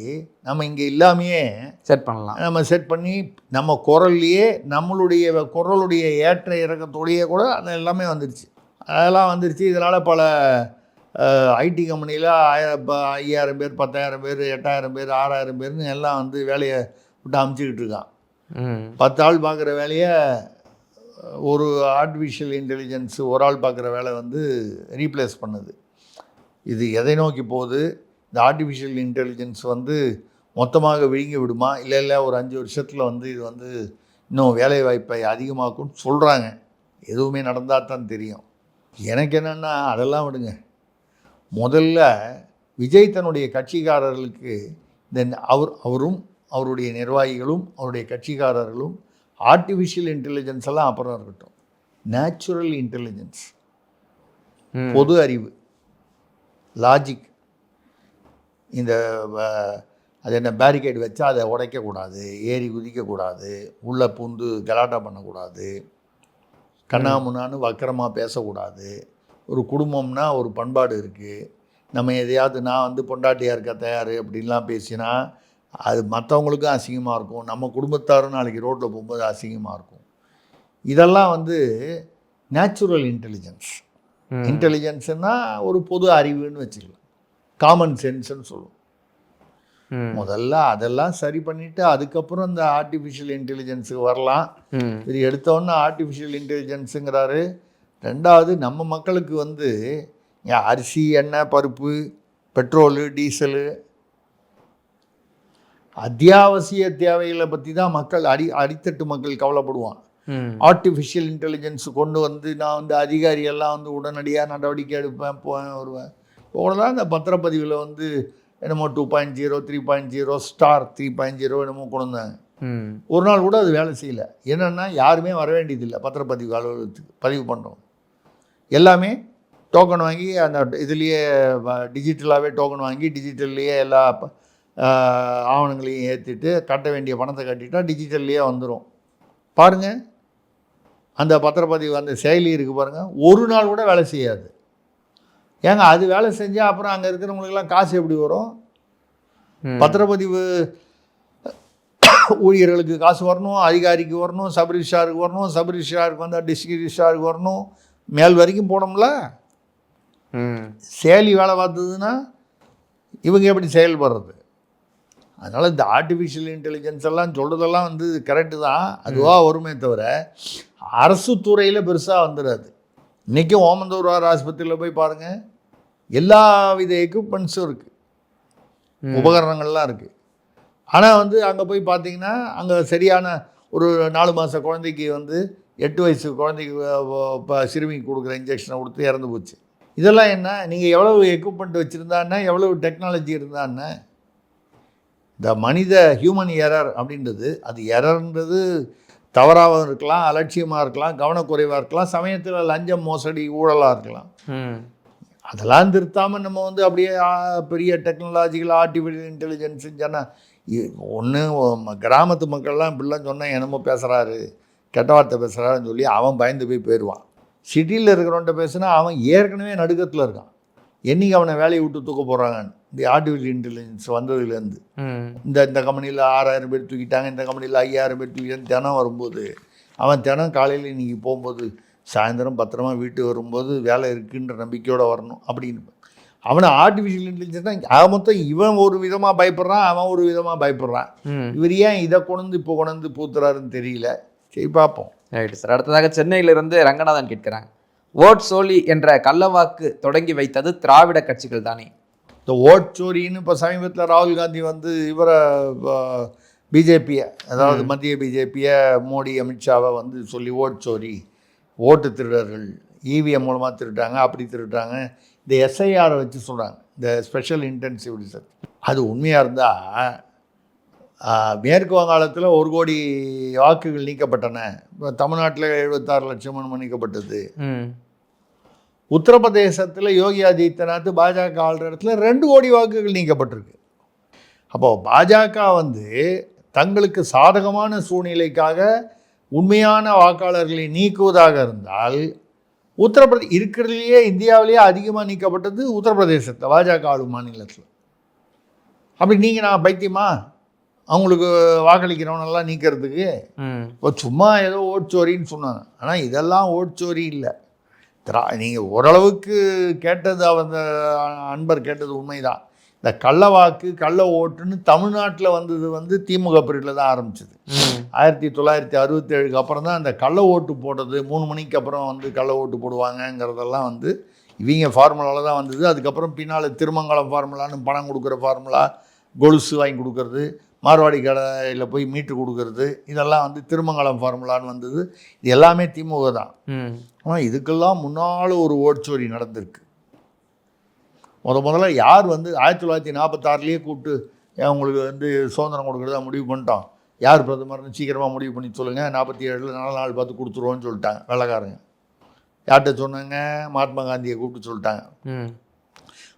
நம்ம இங்கே இல்லாமையே செட் பண்ணலாம். நம்ம செட் பண்ணி நம்ம குரல்லையே நம்மளுடைய குரலுடைய ஏற்ற இறக்கத்தோடையே கூட அது எல்லாமே வந்துடுச்சு. அதெல்லாம் வந்துடுச்சு. இதனால் பல ஐடி கம்பெனியில் 5000 பேர் 10,000 பேர் 8,000 பேர் 6,000 பேர்னு எல்லாம் வந்து வேலையை விட்டு அமுச்சிக்கிட்டு இருக்கான். 10 ஆள் பார்க்குற வேலையை ஒரு ஆர்டிஃபிஷியல் இன்டெலிஜென்ஸு ஒரு ஆள் பார்க்குற வேலை வந்து ரீப்ளேஸ் பண்ணுது. இது எதை நோக்கி போகுது? இந்த ஆர்டிஃபிஷியல் இன்டெலிஜென்ஸ் வந்து மொத்தமாக விழுங்கி விடுமா? இல்லை ஒரு 5 வருஷத்தில் வந்து இது வந்து இன்னும் வேலை வாய்ப்பை அதிகமாக்கும்னு சொல்கிறாங்க. எதுவுமே நடந்தால் தான் தெரியும். எனக்கு என்னென்னா அதெல்லாம் விடுங்க. முதல்ல விஜய் தன்னுடைய கட்சிக்காரர்களுக்கு அவரும் அவருடைய நிர்வாகிகளும் அவருடைய கட்சிக்காரர்களும் ஆர்டிஃபிஷியல் இன்டெலிஜென்ஸ் எல்லாம் அப்புறம் இருக்கட்டும், நேச்சுரல் இன்டெலிஜென்ஸ், பொது அறிவு, லாஜிக், இந்த அது என்ன பேரிகேட் வச்சா அதை உடைக்கக்கூடாது, ஏறி குதிக்கக்கூடாது, உள்ளே பூந்து கலாட்டா பண்ணக்கூடாது, கண்ணாமுன்னான்னு வக்கரமாக பேசக்கூடாது. ஒரு குடும்பம்னா ஒரு பண்பாடு இருக்குது. நம்ம எதையாவது நான் வந்து பொண்டாட்டியாக இருக்க தயார் அப்படின்லாம் பேசினா அது மற்றவங்களுக்கும் அசிங்கமாக இருக்கும், நம்ம குடும்பத்தாரும் நாளைக்கு ரோட்டில் போகும்போது அசிங்கமாக இருக்கும். இதெல்லாம் வந்து நேச்சுரல் இன்டெலிஜென்ஸ். இன்டெலிஜென்ஸுனால் ஒரு பொது அறிவுன்னு வச்சுக்கலாம், காமன் சென்ஸ்ன்னு சொல்லுவோம். முதல்ல அதெல்லாம் சரி பண்ணிவிட்டு அதுக்கப்புறம் இந்த ஆர்டிஃபிஷியல் இன்டெலிஜென்ஸுக்கு வரலாம். இது எடுத்தோன்னே ஆர்டிஃபிஷியல் இன்டெலிஜென்ஸுங்கிறாரு. ரெண்டாவது நம்ம மக்களுக்கு வந்து அரிசி, எண்ணெய், பருப்பு, பெட்ரோலு, டீசலு, அத்தியாவசிய தேவைகளை பற்றி தான் மக்கள் அடித்தட்டு மக்கள் கவலைப்படுவான். ஆர்டிஃபிஷியல் இன்டெலிஜென்ஸ் கொண்டு வந்து நான் வந்து அதிகாரியெல்லாம் வந்து உடனடியாக நடவடிக்கை எடுப்பேன், போவேன், வருவேன். இவ்வளோதான் இந்த பத்திரப்பதிவில் வந்து என்னமோ 2.0, 3.0, ஸ்டார் 3.0 என்னமோ கொண்டு வந்தாங்க. ஒரு நாள் கூட அது வேலை செய்யலை. என்னென்னா யாருமே வர வேண்டியதில்லை பத்திரப்பதிவு அலுவலகத்துக்கு. பதிவு பண்ணுறோம் எல்லாமே டோக்கன் வாங்கி அந்த இதுலேயே டிஜிட்டலாகவே டோக்கன் வாங்கி டிஜிட்டல்லையே எல்லா ஆவணங்களையும் ஏற்றிட்டு கட்ட வேண்டிய பணத்தை கட்டிட்டா டிஜிட்டல்லையே வந்துடும். பாருங்கள், அந்த பத்திரப்பதிவு அந்த செயலி இருக்குது பாருங்கள், ஒரு நாள் கூட வேலை செய்யாது. ஏங்க அது வேலை செஞ்சால் அப்புறம் அங்கே இருக்கிறவங்களுக்கெல்லாம் காசு எப்படி வரும்? பத்திரப்பதிவு ஊழியர்களுக்கு காசு வரணும், அதிகாரிக்கு வரணும், சப் ரிஜிஸ்ட்ராருக்கு வரணும், சப் ரிஜிஸ்ட்ராருக்கு வந்தால் டிஸ்ட்ரிக்ட் ரிஜிஸ்ட்ராருக்கு வரணும், மேல் வரைக்கும் போனோம்ல. செயலி வேலை பார்த்ததுன்னா இவங்க எப்படி செயல்படுறது? அதனால் இந்த ஆர்டிஃபிஷியல் இன்டெலிஜென்ஸ் எல்லாம் சொல்கிறதெல்லாம் வந்து கரெக்டு தான், அதுவாக வருமே தவிர அரசு துறையில் பெருசாக வந்துடாது. இன்றைக்கும் ஓமந்தூரார் ஆஸ்பத்திரியில் போய் பாருங்கள், எல்லா வித எக்யூப்மெண்ட்ஸும் இருக்குது, உபகரணங்கள்லாம் இருக்குது. ஆனால் வந்து அங்கே போய் பார்த்தீங்கன்னா அங்கே சரியான ஒரு 4 மாத குழந்தைக்கு வந்து 8 வயசு குழந்தைக்கு இப்போ சிறுமிக்கு கொடுக்குற இன்ஜெக்ஷனை கொடுத்து இறந்து போச்சு. இதெல்லாம் என்ன? நீங்கள் எவ்வளவு எக்யூப்மெண்ட் வச்சுருந்தான்னா, எவ்வளவு டெக்னாலஜி இருந்தான்னா, இந்த மனித ஹியூமன் எரர் அப்படின்றது, அது எரர்ன்றது தவறாகவும் இருக்கலாம், அலட்சியமாக இருக்கலாம், கவனக்குறைவாக இருக்கலாம், சமயத்தில் லஞ்சம், மோசடி, ஊழலாக இருக்கலாம். அதெல்லாம் திருத்தாமல் நம்ம வந்து அப்படியே பெரிய டெக்னாலஜிக்கல் ஆர்டிஃபிஷியல் இன்டெலிஜென்ஸுன்னு சொன்னால் ஒன்று கிராமத்து மக்கள்லாம் இப்படிலாம் சொன்னால் என்னமோ பேசுகிறாரு, கெட்ட வார்த்தை பேசுகிறாருன்னு சொல்லி அவன் பயந்து போய் போயிடுவான். சிட்டியில் இருக்கிறவன்ட்ட பேசுனா அவன் ஏற்கனவே நடுக்கத்தில் இருக்கான், என்றைக்கு அவனை வேலையை விட்டு தூக்க போகிறாங்கன்னு. இந்த ஆர்டிஃபிஷியல் இன்டெலிஜென்ஸ் வந்ததுலேருந்து இந்த கம்பெனியில் 6000 பேர் தூக்கிட்டாங்க, இந்த கம்பெனியில் 5000 பேர் தூக்கிட்டாங்க. தினம் வரும்போது அவன் தினம் காலையில் இன்றைக்கி போகும்போது சாயந்தரம் பத்திரமா வீட்டுக்கு வரும்போது வேலை இருக்குன்ற நம்பிக்கையோடு வரணும் அப்படின்னு. அவனை ஆர்டிஃபிஷியல் இன்டெலிஜென்ஸ் தான் மொத்தம் இவன் ஒரு விதமாக பயப்படுறான், அவன் ஒரு விதமாக பயப்படுறான். இவர் ஏன் இதை கொண்டு பூத்துறாருன்னு தெரியல. சரி பார்ப்போம். Right sir. அடுத்ததாக சென்னையிலிருந்து ரங்கநாதன் கேட்குறாங்க, ஓட் சோலி என்ற கள்ளவாக்கு தொடங்கி வைத்தது திராவிட கட்சிகள் தானே? இந்த ஓட் சோரின்னு இப்போ சமீபத்தில் ராகுல் காந்தி வந்து இவரை பிஜேபியை, அதாவது மத்திய பிஜேபியை, மோடி, அமித்ஷாவை வந்து சொல்லி ஓட் சோரி, ஓட்டு திருடர்கள், இவிஎம் மூலமாக திருட்டாங்க, அப்படி திருட்டாங்க, இந்த எஸ்ஐஆரை வச்சு சொல்கிறாங்க, இந்த ஸ்பெஷல் இன்டென்சிவ் ரிசர்ச். அது உண்மையாக இருந்தால் மேற்கு வங்காளத்தில் 1 கோடி வாக்குகள் நீக்கப்பட்டன, இப்போ தமிழ்நாட்டில் 76 லட்சம் நீக்கப்பட்டது. உத்தரப்பிரதேசத்தில் யோகி ஆதித்யநாத் பாஜக ஆளுற இடத்துல 2 கோடி வாக்குகள் நீக்கப்பட்டிருக்கு. அப்போது பாஜக வந்து தங்களுக்கு சாதகமான சூழ்நிலைக்காக உண்மையான வாக்காளர்களை நீக்குவதாக இருந்தால், இருக்கிறதுலையே இந்தியாவிலேயே அதிகமாக நீக்கப்பட்டது உத்தரப்பிரதேசத்தில், பாஜக ஆளும் மாநிலத்தில். அப்படி நீங்கள் நான் பைத்தியமா அவங்களுக்கு வாக்களிக்கிறவனெல்லாம் நீக்கிறதுக்கு? இப்போ சும்மா ஏதோ ஓட்சோரின்னு சொன்னாங்க, ஆனால் இதெல்லாம் ஓட்சோரி இல்லை. நீங்கள் ஓரளவுக்கு கேட்டது, அந்த அன்பர் கேட்டது உண்மைதான். இந்த கள்ள கள்ள ஓட்டுன்னு தமிழ்நாட்டில் வந்தது வந்து திமுக பீரியடில் தான் ஆரம்பிச்சது. 1967 அப்புறம் தான் அந்த கள்ள ஓட்டு போடுறது, 3 மணிக்கு அப்புறம் வந்து கள்ள ஓட்டு போடுவாங்கங்கிறதெல்லாம் வந்து இவங்க ஃபார்முலாவில் தான் வந்தது. அதுக்கப்புறம் பின்னால் திருமங்கலம் ஃபார்முலான்னு பணம் கொடுக்குற ஃபார்முலா, கொலுசு வாங்கி கொடுக்கறது, மார்வாடி கடையில் போய் மீட்டு கொடுக்கறது, இதெல்லாம் வந்து திருமங்கலம் ஃபார்முலான்னு வந்தது. இது எல்லாமே திமுக தான். ஆனால் இதுக்கெல்லாம் முன்னால் ஒரு ஓட்சோரி நடந்திருக்கு. முதல்ல யார் வந்து 1946 கூப்பிட்டு உங்களுக்கு வந்து சுதந்திரம் கொடுக்குறதா முடிவு பண்ணிட்டோம், யார் பிரதமர்னு சீக்கிரமாக முடிவு பண்ணி சொல்லுங்கள், 47 4 நாள் பார்த்து கொடுத்துருவோன்னு சொல்லிட்டாங்க வெள்ளைக்காரங்க. யார்கிட்ட சொன்னாங்க? மகாத்மா காந்தியை கூப்பிட்டு சொல்லிட்டாங்க.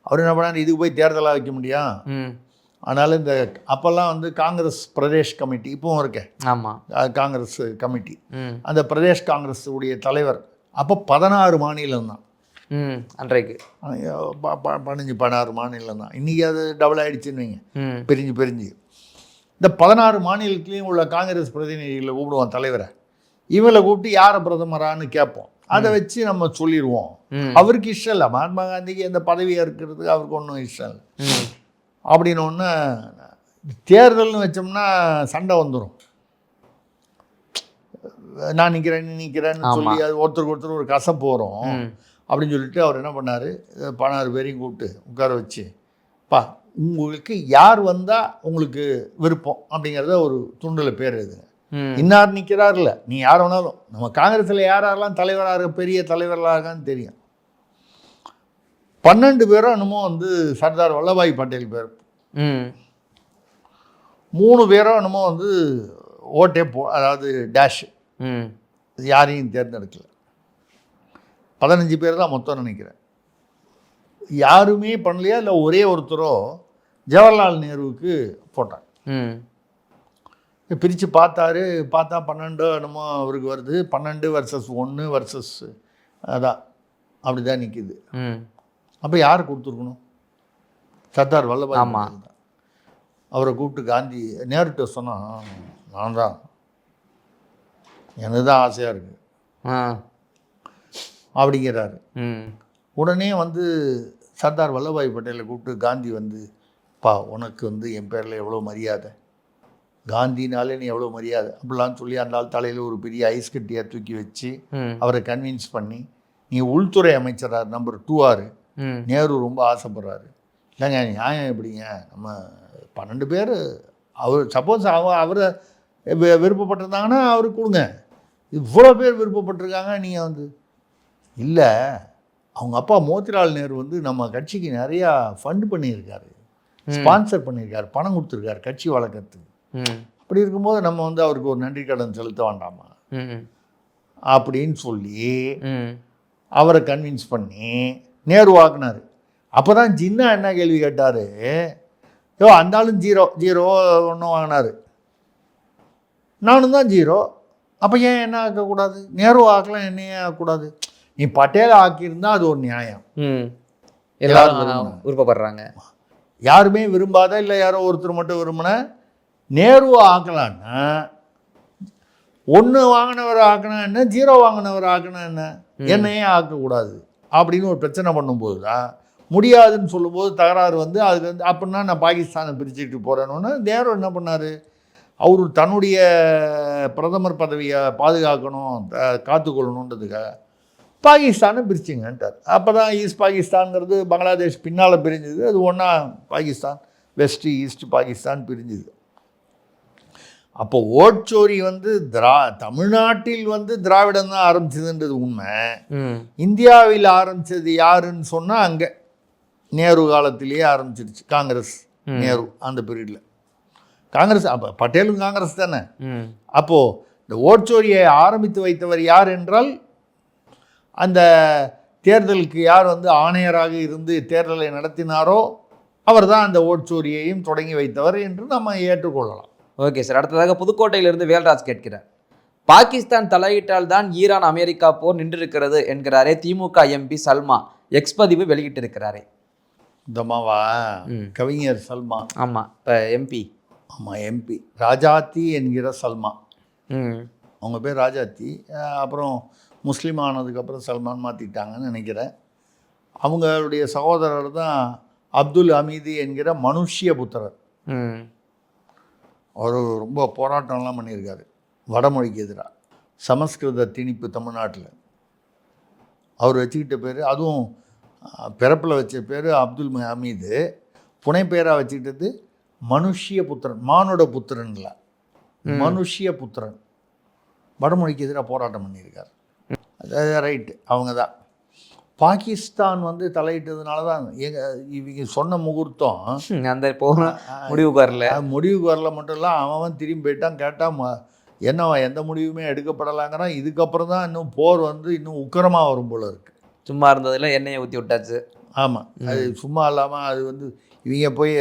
அவர் என்ன பண்ணாரு, இதுக்கு போய் தேர்தலாக வைக்க முடியும். அதனால் இந்த அப்போல்லாம் வந்து காங்கிரஸ் பிரதேஷ் கமிட்டி இப்போவும் இருக்கேன், ஆமாம் காங்கிரஸ் கமிட்டி, அந்த பிரதேஷ் காங்கிரஸ் உடைய தலைவர் அப்போ 16 மாநிலம் தான் அன்றைக்கு, 16 மாநிலம் தான். இன்றைக்கி அது டபுள் ஆகிடுச்சுன்னு வைங்க, பிரிஞ்சு இந்த 16 மாநிலத்திலையும் உள்ள காங்கிரஸ் பிரதிநிதிகளை கூப்பிடுவோம் தலைவரை. இவங்களை கூப்பிட்டு யாரை பிரதமரான்னு கேட்போம். அதை வச்சு நம்ம சொல்லிடுவோம். அவருக்கு இஷ்டம் இல்லை, மகாத்மா காந்திக்கு எந்த பதவியாக இருக்கிறதுக்கு அவருக்கு ஒன்றும் இஷ்டம் இல்லை. அப்படின்னு ஒன்று தேர்தல்னு வச்சோம்னா சண்டை வந்துடும். நான் நிற்கிறேன் நீ நிற்கிறேன்னு சொல்லி அது ஒருத்தருக்கு ஒருத்தர் ஒரு கசப்பு வரும். அப்படின்னு சொல்லிட்டு அவர் என்ன பண்ணார், 16 பேரையும் கூப்பிட்டு உட்கார வச்சு, உங்களுக்கு யார் வந்தால் உங்களுக்கு விருப்பம் அப்படிங்கிறத ஒரு துண்டில் பேர் எழுதுங்க. இன்னார் நிற்கிறார்ல, நீ யார் வேணாலும், நம்ம காங்கிரஸில் யாரெல்லாம் தலைவராக பெரிய தலைவர்களாகன்னு தெரியும். 12 பேரும் என்னமோ வந்து சர்தார் வல்லபாய் பட்டேல் பேர், 3 பேரும் என்னமோ வந்து ஓட்டே அதாவது டேஷ் யாரையும் தேர்ந்தெடுக்கல. 15 பேர் தான் மொத்தம் நினைக்கிறேன். யாருமே பண்ணலையா, இல்லை ஒரே ஒருத்தரோ ஜவஹர்லால் நேருவுக்கு போட்டாங்க. பிரித்து பார்த்தா 12 என்னமோ அவருக்கு வருது. 12 vs 1 vs அதான் அப்படி தான் நிற்கிது. அப்போ யார் கொடுத்துருக்கணும்? சர்தார் வல்லபாய் பட்டேல் தான். அவரை கூப்பிட்டு காந்தி நேருகிட்ட சொன்னால், நான் தான், எனக்கு தான் ஆசையாக இருக்குது அப்படிங்கிறாரு. உடனே வந்து சர்தார் வல்லபாய் பட்டேலை கூப்பிட்டு காந்தி வந்து, உனக்கு வந்து என் பேரில் எவ்வளோ மரியாதை, காந்தினாலே நீ எவ்வளோ மரியாதை அப்படிலாம் சொல்லி அந்த ஆள் தலையில் ஒரு பெரிய ஐஸ் கட்டியாக தூக்கி வச்சு அவரை கன்வின்ஸ் பண்ணி, நீ உள்துறை அமைச்சராக நம்பர் 2 நேரு ரொம்ப ஆசைப்படுறாரு. இல்லைங்க நியாயம் எப்படிங்க, நம்ம 12 பேர் அவர் சப்போஸ் அவரை விருப்பப்பட்டிருந்தாங்கன்னா அவருக்கு கொடுங்க, இவ்வளோ பேர் விருப்பப்பட்டிருக்காங்க, நீங்கள் வந்து இல்லை. அவங்க அப்பா மோதிலால் நேரு வந்து நம்ம கட்சிக்கு நிறையா ஃபண்ட் பண்ணியிருக்காரு, ஸ்பான்சர் பண்ணியிருக்காரு, பணம் கொடுத்துருக்காரு கட்சி வளர்க்கறதுக்கு. அப்படி இருக்கும்போது நம்ம வந்து அவருக்கு ஒரு நன்றி கடன் செலுத்த வேண்டாமா அப்படின்னு சொல்லி அவரை கன்வின்ஸ் பண்ணி நேரு வாக்குனார். அப்போ தான் ஜின்னா என்ன கேள்வி கேட்டார், அந்த ஆளும் 0 ஒன்றும் வாங்கினார், நானும் தான் 0, அப்போ ஏன் என்ன ஆக்கக்கூடாது, நேரு ஆக்கலாம், என்னையே ஆக்கக்கூடாது, நீ பட்டேலை ஆக்கியிருந்தா அது ஒரு நியாயம். எல்லாரும் விருப்பப்படுறாங்க, யாருமே விரும்பாத, இல்லை யாரோ ஒருத்தர் மட்டும் விரும்பின நேருவை ஆக்கலான்னா 1 வாங்கினவர் ஆக்கினா என்ன, 0 வாங்கினவர் ஆக்கினா என்ன, என்னையே ஆக்கக்கூடாது அப்படின்னு ஒரு பிரச்சனை பண்ணும்போது தான், முடியாதுன்னு சொல்லும்போது தகராறு வந்து அது வந்து அப்படின்னா நான் பாகிஸ்தானை பிரிச்சுட்டு போகிறேன்னு நேரு என்ன பண்ணார், அவர் தன்னுடைய பிரதமர் பதவியை பாதுகாக்கணும் காத்துக்கொள்ளணுன்றதுக்காக பாகிஸ்தானை பிரிச்சுங்கன்ட்டார். அப்போ தான் ஈஸ்ட் பாகிஸ்தான்ங்கிறது பங்களாதேஷ் பின்னால் பிரிஞ்சுது, அது ஒன்றா பாகிஸ்தான், வெஸ்ட் ஈஸ்ட் பாகிஸ்தான் பிரிஞ்சுது. அப்போ ஓட்சோரி வந்து தமிழ்நாட்டில் வந்து திராவிடம் தான் ஆரம்பிச்சதுன்றது உண்மை. இந்தியாவில் ஆரம்பித்தது யாருன்னு சொன்னால் அங்கே நேரு காலத்திலேயே ஆரம்பிச்சிருச்சு காங்கிரஸ். நேரு அந்த பீரியடில் காங்கிரஸ், அப்போ பட்டேலும் காங்கிரஸ் தானே. அப்போது இந்த ஓட்சோரியை ஆரம்பித்து வைத்தவர் யார் என்றால், அந்த தேர்தலுக்கு யார் வந்து ஆணையராக இருந்து தேர்தலை நடத்தினாரோ அவர் தான் அந்த ஓட்சோரியையும் தொடங்கி வைத்தவர் என்று நம்ம ஏற்றுக்கொள்ளலாம். Okay sir. அடுத்ததாக புதுக்கோட்டையிலிருந்து வேல்ராஜ் கேட்கிறார், பாகிஸ்தான் தலையிட்டால் தான் ஈரான் அமெரிக்கா போர் நின்றிருக்கிறது என்கிறாரே திமுக எம்பி சல்மா, எக்ஸ் பதிவு வெளியிட்டிருக்கிறாரே. இந்தமாவா கவிஞர் சல்மா? ஆமாம், இப்போ எம்பி. ஆமாம், எம்பி ராஜாத்தி என்கிற சல்மா. அவங்க பேர் ராஜாத்தி, அப்புறம் முஸ்லீம் ஆனதுக்கப்புறம் சல்மான் மாற்றிட்டாங்கன்னு நினைக்கிறேன். அவங்களுடைய சகோதரர் தான் அப்துல் ஹமீது என்கிற மனுஷ்ய புத்திரர். ம். அவர் ரொம்ப போராட்டம்லாம் பண்ணியிருக்காரு வடமொழிக்கு எதிராக. சமஸ்கிருத திணிப்பு தமிழ்நாட்டில் அவர் வச்சுக்கிட்ட பேர், அதுவும் பிறப்பில் வச்ச பேர் அப்துல் ஹமீது, புனை பேராக வச்சுக்கிட்டது மனுஷ்ய புத்திரன், மானுட புத்திரன்ல மனுஷ்ய புத்திரன். வடமொழிக்கு எதிராக போராட்டம் பண்ணியிருக்கார். அது ரைட்டு, அவங்க தான். பாகிஸ்தான் வந்து தலையிட்டதுனால தான் இவங்க சொன்ன முகூர்த்தம் அந்த போன முடிவுக்கு வரல. முடிவுக்கு வரல மட்டும் இல்லை, அவன் திரும்பி போயிட்டான். கேட்டால் என்ன எந்த முடிவுமே எடுக்கப்படலாங்கிறான். இதுக்கப்புறம் தான் இன்னும் போர் வந்து இன்னும் உக்கிரமாக வரும் போல இருக்குது. சும்மா இருந்ததில் எண்ணெயை ஊற்றி விட்டாச்சு. ஆமாம், அது சும்மா இல்லாமல் அது வந்து இவங்க போய்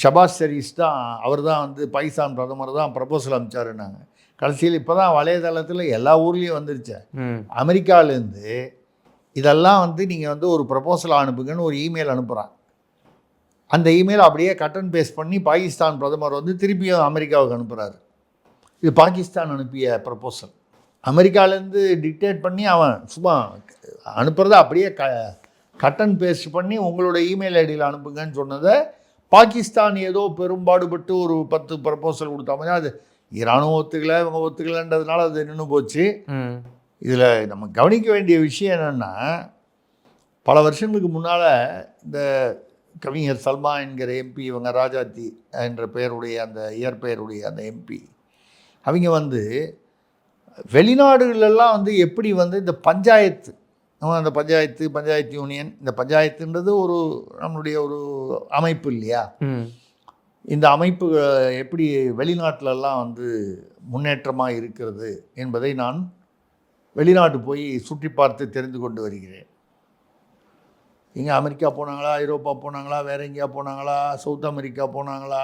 ஷபாஸ் ஷெரீஃப் தான், அவர் தான் வந்து பாகிஸ்தான் பிரதமர் தான் ப்ரப்போசல் அனுப்பிச்சாருன்னாங்க. கடைசியில் இப்போ தான் வலைதளத்தில் எல்லா ஊர்லேயும் வந்துருச்சு. அமெரிக்காவிலேருந்து இதெல்லாம் வந்து நீங்கள் வந்து ஒரு ப்ரப்போசல் அனுப்புங்கன்னு ஒரு இமெயில் அனுப்புகிறான். அந்த இமெயில் அப்படியே கட் அண்ட் பேஸ்ட் பண்ணி பாகிஸ்தான் பிரதமர் வந்து திருப்பியும் அமெரிக்காவுக்கு அனுப்புகிறாரு. இது பாகிஸ்தான் அனுப்பிய ப்ரப்போசல். அமெரிக்காவிலேருந்து டிக்டேட் பண்ணி அவன் சும்மா அனுப்புகிறத அப்படியே கட் அண்ட் பேஸ்ட் பண்ணி உங்களோட இமெயில் ஐடியில் அனுப்புங்கன்னு சொன்னதை பாகிஸ்தான் ஏதோ பெரும்பாடுபட்டு ஒரு 10 ப்ரப்போசல் கொடுத்த மாதிரி, அது ஈரானும் ஒத்துக்கலை, இவங்க ஒத்துக்கலைன்றதுனால அது நின்று போச்சு. இதில் நம்ம கவனிக்க வேண்டிய விஷயம் என்னென்னா, பல வருஷங்களுக்கு முன்னால் இந்த கவிஞர் சல்மா என்கிற எம்பி, இவங்க ராஜாத்தி என்ற பெயருடைய அந்த இயற்பெயருடைய அந்த எம்பி, அவங்க வந்து வெளிநாடுகளெல்லாம் வந்து எப்படி வந்து இந்த பஞ்சாயத்து, அந்த பஞ்சாயத்து யூனியன், இந்த பஞ்சாயத்துன்றது ஒரு நம்மளுடைய ஒரு அமைப்பு இல்லையா, இந்த அமைப்பு எப்படி வெளிநாட்டிலெல்லாம் வந்து முன்னேற்றமாக இருக்கிறது என்பதை நான் வெளிநாட்டு போய் சுற்றி பார்த்து தெரிந்து கொண்டு வருகிறேன். இங்கே அமெரிக்கா போனாங்களா, ஐரோப்பா போனாங்களா, வேற எங்கேயா போனாங்களா, சவுத் அமெரிக்கா போனாங்களா,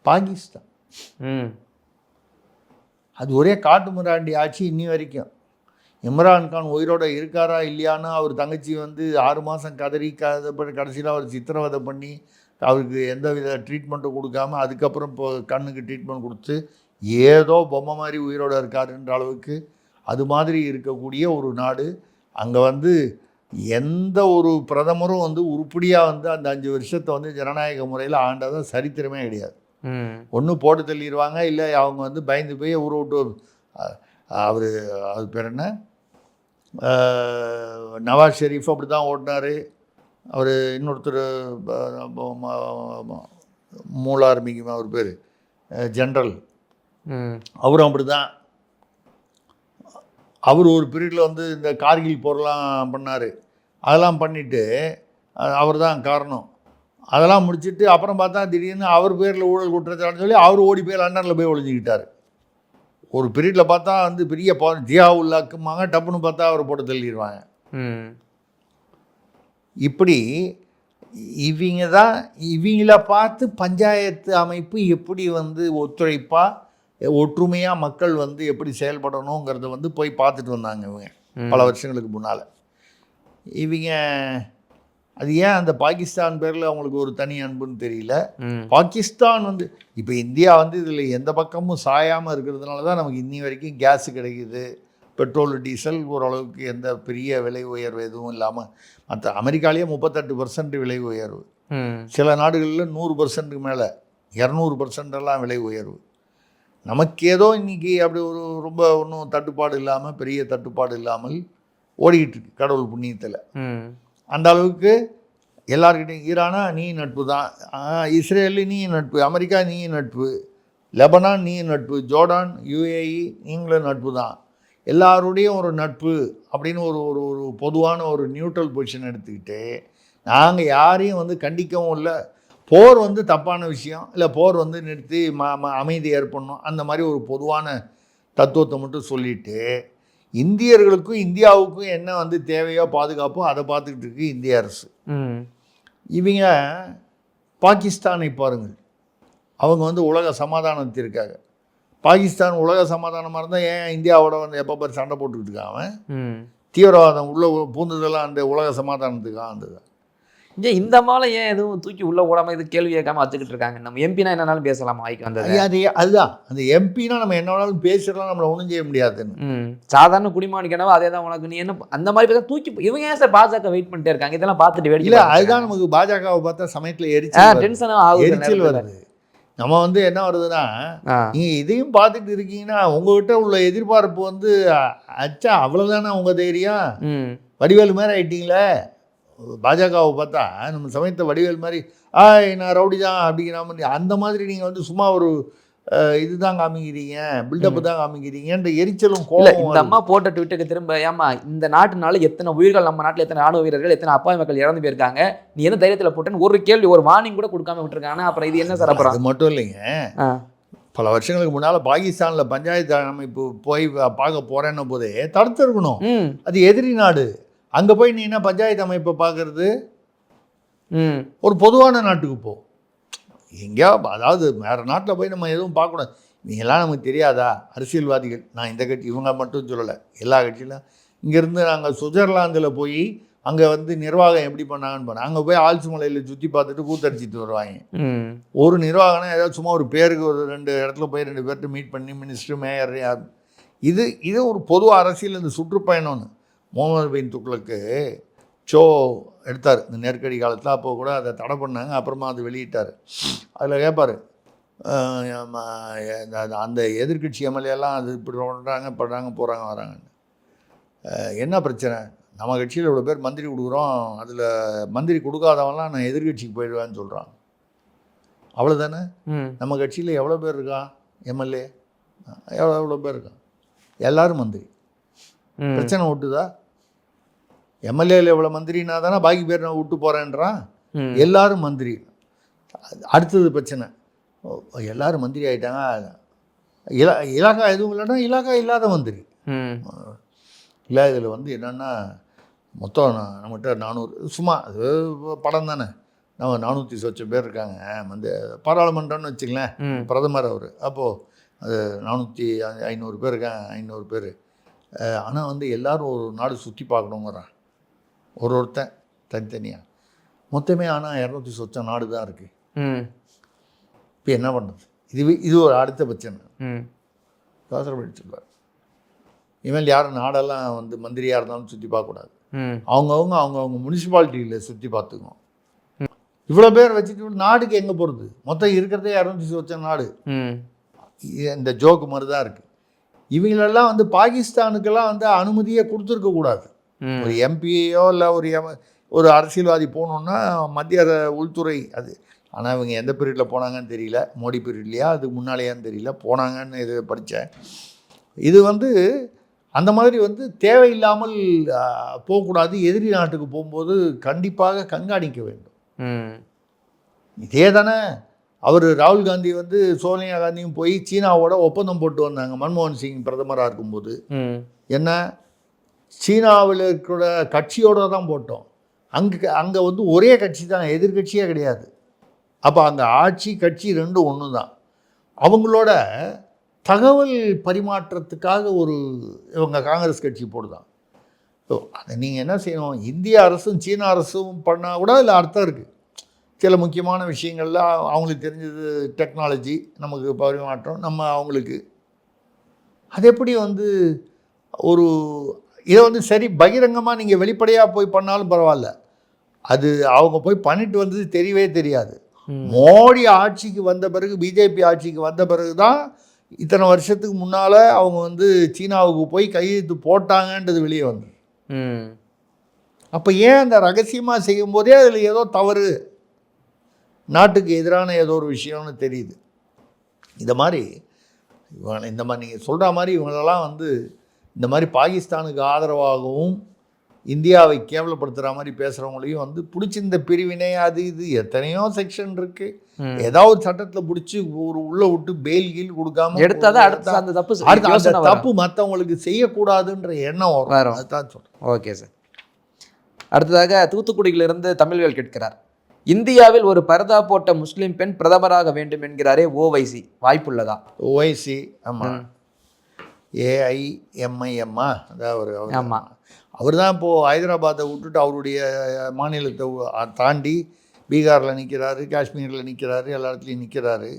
பாகிஸ்தான். அது ஒரே காட்டு மிராண்டி ஆட்சி இன்னி வரைக்கும். இம்ரான்கான் உயிரோட இருக்காரா இல்லையான்னு அவர் தங்கச்சி வந்து 6 மாதம் கதறி கடைசியில் அவர் சித்திரவதை பண்ணி அவருக்கு எந்த வித ட்ரீட்மெண்ட்டும் கொடுக்காம, அதுக்கப்புறம் இப்போ கண்ணுக்கு ட்ரீட்மெண்ட் கொடுத்து ஏதோ பொம்மை மாதிரி உயிரோடு இருக்காருன்ற அளவுக்கு அது மாதிரி இருக்கக்கூடிய ஒரு நாடு. அங்கே வந்து எந்த ஒரு பிரதமரும் வந்து உருப்படியாக வந்து அந்த 5 வருஷத்தை வந்து ஜனநாயக முறையில் ஆண்டதான் சரித்திரமே கிடையாது. ஒன்று போட்டு தள்ளிடுவாங்க, இல்லை அவங்க வந்து பயந்து போய் ஊரை விட்டு. அவர் அது பேர் என்ன, நவாஸ் ஷெரீஃப் அப்படி தான் ஓட்டினார். அவர் இன்னொருத்தர் மூலார்மிக்கு அவர் பேர் ஜென்ரல், அவரும் அப்படி தான். அவர் ஒரு பீரியடில் வந்து இந்த கார்கில் போரெலாம் பண்ணார். அதெல்லாம் பண்ணிவிட்டு அவர் தான் காரணம். அதெல்லாம் முடிச்சுட்டு அப்புறம் பார்த்தா திடீர்னு அவர் பேரில் ஊழல் குற்றச்சாட்டுன்னு சொல்லி அவர் ஓடி போய் லண்டனில் போய் ஒழிஞ்சிக்கிட்டார். ஒரு பீரியடில் பார்த்தா வந்து பெரிய ஜியாவுல்லாக்குமாங்க, டப்புன்னு பார்த்தா அவர் போட்டு தள்ளிடுவாங்க. இப்படி இவங்க தான், இவங்கள பார்த்து பஞ்சாயத்து அமைப்பு எப்படி வந்து ஒத்துழைப்பாக ஒற்றுமையாக மக்கள் வந்து எப்படி செயல்படணுங்கிறத வந்து போய் பார்த்துட்டு வந்தாங்க இவங்க பல வருஷங்களுக்கு முன்னால். இவங்க அது ஏன் அந்த பாகிஸ்தான் பேரில் அவங்களுக்கு ஒரு தனி அன்புன்னு தெரியல. பாகிஸ்தான் வந்து இப்போ இந்தியா வந்து இதில் எந்த பக்கமும் சாயாமல் இருக்கிறதுனால தான் நமக்கு இன்னி வரைக்கும் கேஸு கிடைக்குது, பெட்ரோல் டீசல் ஓரளவுக்கு எந்த பெரிய விலை உயர்வு எதுவும் இல்லாமல். மற்ற அமெரிக்காலேயே 38% விலை உயர்வு, சில நாடுகளில் 100%க்கு மேலே 200% விலை உயர்வு. நமக்கு ஏதோ இன்றைக்கி அப்படி ஒரு ரொம்ப ஒன்றும் தட்டுப்பாடு இல்லாமல், பெரிய தட்டுப்பாடு இல்லாமல் ஓடிக்கிட்டு இருக்கு கடவுள் புண்ணியத்தில். அந்த அளவுக்கு எல்லாருக்கிட்டையும் ஈரானா நீ நட்பு தான், இஸ்ரேலு நீ நட்பு, அமெரிக்கா நீ நட்பு, லெபனான் நீ நட்பு, ஜோர்டான், யுஏஇ நீங்களும் நட்பு தான், எல்லாருடையும் ஒரு நட்பு அப்படின்னு ஒரு ஒரு பொதுவான ஒரு நியூட்ரல் பொசிஷன் எடுத்துக்கிட்டு நாங்கள் யாரையும் வந்து கண்டிக்கவும் இல்லை. போர் வந்து தப்பான விஷயம் இல்லை, போர் வந்து நிறுத்தி அமைதி ஏற்படணும், அந்த மாதிரி ஒரு பொதுவான தத்துவத்தை மட்டும் சொல்லிவிட்டு இந்தியர்களுக்கும் இந்தியாவுக்கும் என்ன வந்து தேவையோ பாதுகாப்போ அதை பார்த்துக்கிட்டு இருக்கு இந்திய அரசு. இவங்க பாகிஸ்தானை பாருங்கள், அவங்க வந்து உலக சமாதானத்திற்காக, பாகிஸ்தான் உலக சமாதானமாக இருந்தால் ஏன் இந்தியாவோட வந்து எப்போ பாரு சண்டை போட்டுக்கிட்டு இருக்கான் அவன். தீவிரவாதம் உள்ள பூந்ததெல்லாம் அந்த உலக சமாதானத்துக்காக இருந்தது. ஏன் இந்த அம்மாவை ஏன் எதுவும் தூக்கி உள்ள ஓடாம இது கேள்வி கேட்காம வச்சுக்கிட்டு இருக்காங்க? நம்ம எம்பினா என்னன்னாலும் பேசலாமா வாய்க்கு வந்தது? அதுதான் அந்த எம்பினா நம்ம என்ன வேணாலும் பேசுறோம், நம்மளை ஒன்றும் செய்ய முடியாதுன்னு. சாதாரண குடிமகனுக்கு அதே தான் உனக்கு, நீ என்ன அந்த மாதிரி பேச தூக்கி இவங்க ஏன் சார் பாஜக வெயிட் பண்ணிட்டே இருக்காங்க? இதெல்லாம் பார்த்துட்டு வேடிக்கை இல்லை, அதுதான் நமக்கு பாஜகவை பார்த்தா சமயத்தில் எரிச்சல் வருது. நம்ம வந்து என்ன வருதுன்னா, நீங்கள் இதையும் பார்த்துட்டு இருக்கீங்கன்னா உங்ககிட்ட உள்ள எதிர்பார்ப்பு வந்து அச்சா அவ்வளோதானே உங்கள் தைரியம்? வடிவேலு மாதிரி ஆயிட்டீங்களே. பாஜகவை பார்த்தா நம்ம சமயத்தை வடிவேல் மாதிரி நான் ரவுடி தான் அப்படிங்கிற மாதிரி அந்த மாதிரி நீங்கள் வந்து சும்மா ஒரு இதுதான் காமிக்கிறீங்க, பில்டப் தான் காமிக்கிறீங்கன்ற எரிச்சலும் கோபம். இந்த அம்மா போட்ட ட்விட்டுக்கு திரும்ப ஏமா இந்த நாட்டுனால எத்தனை உயிர்கள், நம்ம நாட்டில் எத்தனை ராணுவ வீரர்கள், எத்தனை அப்பாவி மக்கள் இறந்து போயிருக்காங்க, நீ என்ன தைரியத்தில் போட்டேன்னு ஒரு கேள்வி, ஒரு வார்னிங் கூட கொடுக்காம விட்டுருக்காங்க. அப்புறம் இது என்ன சார்? அப்புறம் அது மட்டும் இல்லைங்க, பல வருஷங்களுக்கு முன்னால் பாகிஸ்தானில் பஞ்சாயத்து அமைப்பு போய் பார்க்க போகிறேன்ன போதே தடுத்துருக்கணும். அது எதிரி நாடு. அங்கே போய் நீ என்ன பஞ்சாயத்து அமைப்பை பார்க்கறது? ஒரு பொதுவான நாட்டுக்கு போ. எங்கேயா அதாவது வேறு நாட்டில் போய் நம்ம எதுவும் பார்க்கக்கூடாது. நீங்களாம் நமக்கு தெரியாதா? அரசியல்வாதிகள், நான் இந்த கட்சி இவங்க மட்டும் சொல்லலை, எல்லா கட்சியிலும். இங்கேருந்து நாங்கள் சுவிட்சர்லாந்தில் போய் அங்கே வந்து நிர்வாகம் எப்படி பண்ணாங்கன்னு பண்ண, அங்கே போய் ஆல்சு மலையில் சுற்றி பார்த்துட்டு கூத்தடிச்சிட்டு வருவாங்க. ஒரு நிர்வாகம்னா ஏதாவது சும்மா ஒரு பேருக்கு ஒரு 2 இடத்துல போய் 2 பேர்கிட்ட மீட் பண்ணி மினிஸ்டர் மேயர் இது ஒரு பொது அரசியல். இந்த சுற்றுப்பயணம்னு முகமது பின் துக்ளக்கு ஷோ எடுத்தார் இந்த நெருக்கடி காலத்தில். அப்போ கூட அதை தடை பண்ணாங்க, அப்புறமா அது வெளியிட்டார். அதில் கேட்பார், அந்த எதிர்கட்சி எம்எல்ஏலாம் அது இப்படி பண்ணுறாங்க போகிறாங்க வராங்கன்னு. என்ன பிரச்சனை? நம்ம கட்சியில் இவ்வளோ பேர் மந்திரி கொடுக்குறோம், அதில் மந்திரி கொடுக்காதவன்லாம் நான் எதிர்கட்சிக்கு போயிடுவேன்னு சொல்கிறான். அவ்வளோதானே? நம்ம கட்சியில் எவ்வளோ பேர் இருக்கான் எம்எல்ஏ? எவ்வளோ பேர் இருக்கான்? எல்லோரும் மந்திரி. பிரச்சனை விட்டுதா? எம்எல்ஏல எவ்வளோ மந்திரினா தானே பாக்கி பேர் நான் விட்டு போகிறேன்றான். எல்லோரும் மந்திரி. அடுத்தது பிரச்சனை, எல்லோரும் மந்திரி ஆகிட்டாங்க, இலாக்கா எதுவும் இல்லைன்னா இலாக்கா இல்லாத மந்திரி இல்லை. இதில் வந்து என்னென்னா மொத்தம் நம்மகிட்ட 400 சும்மா அது படம் தானே, நம்ம 400 சொச்சம் பேர் இருக்காங்க வந்து பாராளுமன்றம்னு வச்சுங்களேன். பிரதமர் அவர். அப்போது அது 400-500 பேர் இருக்காங்க, 500 பேர். ஆனால் வந்து எல்லோரும் ஒரு நாடு சுற்றி பார்க்கணுங்கிறான் ஒருத்தன் தனித்தனியாக. மொத்தமே ஆனால் 200 சொச்சம் நாடு தான் இருக்குது. இப்போ என்ன பண்ணுறது? இது ஒரு அடுத்த பிரச்சனை. யோசனை சொல்லுவார், இனிமேல் யாரும் நாடெல்லாம் வந்து மந்திரியாக இருந்தாலும் சுற்றி பார்க்கக்கூடாது, அவங்கவுங்க முனிசிபாலிட்டியில் சுற்றி பார்த்துக்கணும். இவ்வளோ பேர் வச்சுட்டு நாடுக்கு எங்கே போகிறது? மொத்தம் இருக்கிறதே 200 சொச்சம் நாடு. இந்த ஜோக்கு மாதிரி தான் இருக்குது. இவங்களெல்லாம் வந்து பாகிஸ்தானுக்கெல்லாம் வந்து அனுமதியை கொடுத்துருக்கக்கூடாது. ஒரு எம்பியோ இல்லை ஒரு அரசியல்வாதி போகணுன்னா மத்திய உள்துறை அது. ஆனால் இவங்க எந்த பீரியடில் போனாங்கன்னு தெரியல, மோடி பீரியட்லையா அதுக்கு முன்னாலேயான்னு தெரியல, போனாங்கன்னு இது படித்தேன். இது வந்து அந்த மாதிரி வந்து தேவையில்லாமல் போகக்கூடாது. எதிரி நாட்டுக்கு போகும்போது கண்டிப்பாக கண்காணிக்க வேண்டும். இதே தானே அவர் ராகுல் காந்தி வந்து சோனியா காந்தியும் போய் சீனாவோட ஒப்பந்தம் போட்டு வந்தாங்க மன்மோகன் சிங் பிரதமராக இருக்கும்போது. என்ன, சீனாவில் இருக்கிற கட்சியோடு தான் போட்டோம். அங்கே வந்து ஒரே கட்சி தான், எதிர்கட்சியே கிடையாது. அப்போ அங்கே ஆட்சி கட்சி ரெண்டும் ஒன்று தான். அவங்களோட தகவல் பரிமாற்றத்துக்காக இவங்க காங்கிரஸ் கட்சி போடுதான். ஸோ அதை நீங்கள் என்ன செய்யணும், இந்திய அரசும் சீன அரசும் பண்ணால் கூட அதில் அர்த்தம் இருக்குது. சில முக்கியமான விஷயங்கள்லாம் அவங்களுக்கு தெரிஞ்சது டெக்னாலஜி நமக்கு பரிமாற்றம், நம்ம அவங்களுக்கு. அது எப்படி வந்து இதை வந்து சரி பகிரங்கமாக நீங்கள் வெளிப்படையாக போய் பண்ணாலும் பரவாயில்ல, அது அவங்க போய் பண்ணிட்டு வந்தது தெரியவே தெரியாது. மோடி ஆட்சிக்கு வந்த பிறகு, பிஜேபி ஆட்சிக்கு வந்த பிறகு தான் இத்தனை வருஷத்துக்கு முன்னால் அவங்க வந்து சீனாவுக்கு போய் கையெழுத்து போட்டாங்கன்றது வெளியே வந்தது. அப்போ ஏன் அந்த ரகசியமாக செய்யும் போதே அதில் ஏதோ தவறு, நாட்டுக்கு எதிரான ஏதோ ஒரு விஷயம்னு தெரியுது. இந்த மாதிரி நீங்கள் சொல்கிற மாதிரி இவங்களெல்லாம் வந்து இந்த மாதிரி பாகிஸ்தானுக்கு ஆதரவாகவும் இந்தியாவை கேவலப்படுத்துகிற மாதிரி பேசுகிறவங்களையும் வந்து பிடிச்சி இந்த பிரிவினை அது இது எத்தனையோ செக்ஷன் இருக்குது. ஏதாவது சட்டத்தில் பிடிச்சி உள்ளே விட்டு பெயில் கீழ் கொடுக்காம எடுத்தாதான் அந்த தப்பு மற்றவங்களுக்கு செய்யக்கூடாதுன்ற எண்ணம் வரும். அதுதான் சொல்கிறேன். Okay sir. அடுத்ததாக தூத்துக்குடியிலிருந்து தமிழ்வேல் கேட்கிறார், இந்தியாவில் ஒரு பர்தா போட்ட முஸ்லீம் பெண் பிரதமராக வேண்டும் என்கிறாரே ஓவைசி, வாய்ப்புள்ளதா? ஓவைசி, ஆமாம், AIMIMமா அதாவது ஆமாம். அவர் தான் இப்போது ஹைதராபாத்தை விட்டுட்டு அவருடைய மாநிலத்தை தாண்டி பீகாரில் நிற்கிறாரு, காஷ்மீரில் நிற்கிறாரு, எல்லா இடத்துலையும் நிற்கிறாரு.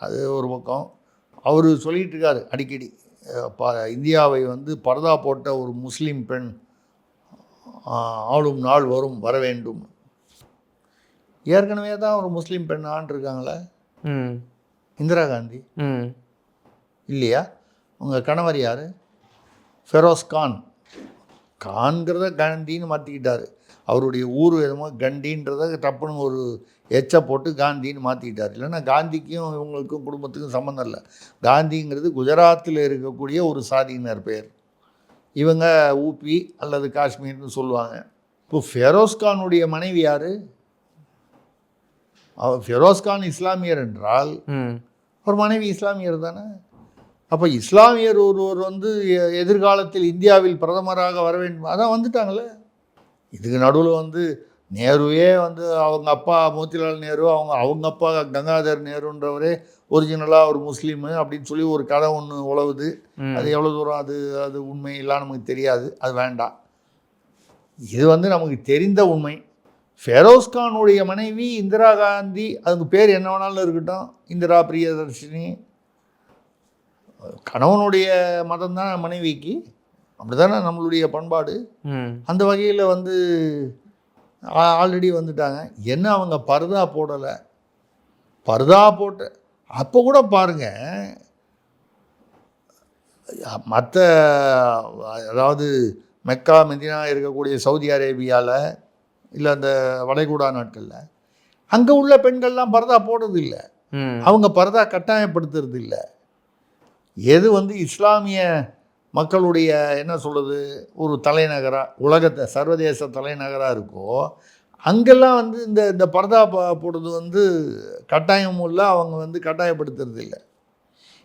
அது ஒரு பக்கம். அவர் சொல்லிகிட்டு இருக்காரு அடிக்கடி, இந்தியாவை வந்து பர்தா போட்ட ஒரு முஸ்லீம் பெண் ஆளும் நாள் வரும், வர வேண்டும். ஏற்கனவே தான் ஒரு முஸ்லீம் பெண் ஆண்டிருக்காங்களே, இந்திரா காந்தி இல்லையா? உங்கள் கணவர் யார்? ஃபெரோஸ் கான். கான்கிறத காந்தின்னு மாற்றிக்கிட்டார். அவருடைய ஊர் எதுமோ கண்டின்றத டப்புன்னு ஒரு எச்சை போட்டு காந்தின்னு மாற்றிக்கிட்டார். இல்லைன்னா காந்திக்கும் இவங்களுக்கும் குடும்பத்துக்கும் சம்மந்தம் இல்லை. காந்திங்கிறது குஜராத்தில் இருக்கக்கூடிய ஒரு சாதியினர் பெயர். இவங்க ஊபி அல்லது காஷ்மீர்னு சொல்லுவாங்க. இப்போ ஃபெரோஸ்கானுடைய மனைவி யார்? ஃபெரோஸ்கான் இஸ்லாமியர் என்றால் ஒரு மனைவி இஸ்லாமியர் தானே. அப்போ இஸ்லாமியர் ஒருவர் வந்து எதிர்காலத்தில் இந்தியாவில் பிரதமராக வர வேண்டும், அதான் வந்துட்டாங்களே. இதுக்கு நடுவில் வந்து நேருவே வந்து அவங்க அப்பா மோத்திலால் நேரு, அவங்க அப்பா கங்காதர் நேருன்றவரே ஒரிஜினலாக ஒரு முஸ்லீமு அப்படின்னு சொல்லி ஒரு கதை ஒன்று உழவுது. அது எவ்வளோ தூரம் அது உண்மை இல்லான்னு நமக்கு தெரியாது, அது வேண்டாம். இது வந்து நமக்கு தெரிந்த உண்மை. ஃபெரோஸ்கானுடைய மனைவி இந்திரா காந்தி, அதுக்கு பேர் என்ன வேணாலும் இருக்கட்டும், இந்திரா பிரியதர்ஷினி. கணவனுடைய மதம் தான் மனைவிக்கு, அப்படி தானே நம்மளுடைய பண்பாடு. அந்த வகையில் வந்து ஆல்ரெடி வந்துட்டாங்க. என்ன அவங்க பர்தா போடலை, பர்தா போட்ட அப்போ கூட பாருங்கள், மற்ற அதாவது மெக்கா மெதினா இருக்கக்கூடிய சவுதி அரேபியாவில் இல்லை அந்த வளைகுடா நாட்களில் அங்கே உள்ள பெண்கள்லாம் பர்தா போடுறது இல்லை, அவங்க பர்தா கட்டாயப்படுத்துறது இல்லை. எது வந்து இஸ்லாமிய மக்களுடைய என்ன சொல்கிறது ஒரு தலைநகராக, உலகத்தை சர்வதேச தலைநகராக இருக்கோ அங்கெல்லாம் வந்து இந்த பர்தா போடுறது வந்து கட்டாயமும் இல்லை, அவங்க வந்து கட்டாயப்படுத்துறது இல்லை.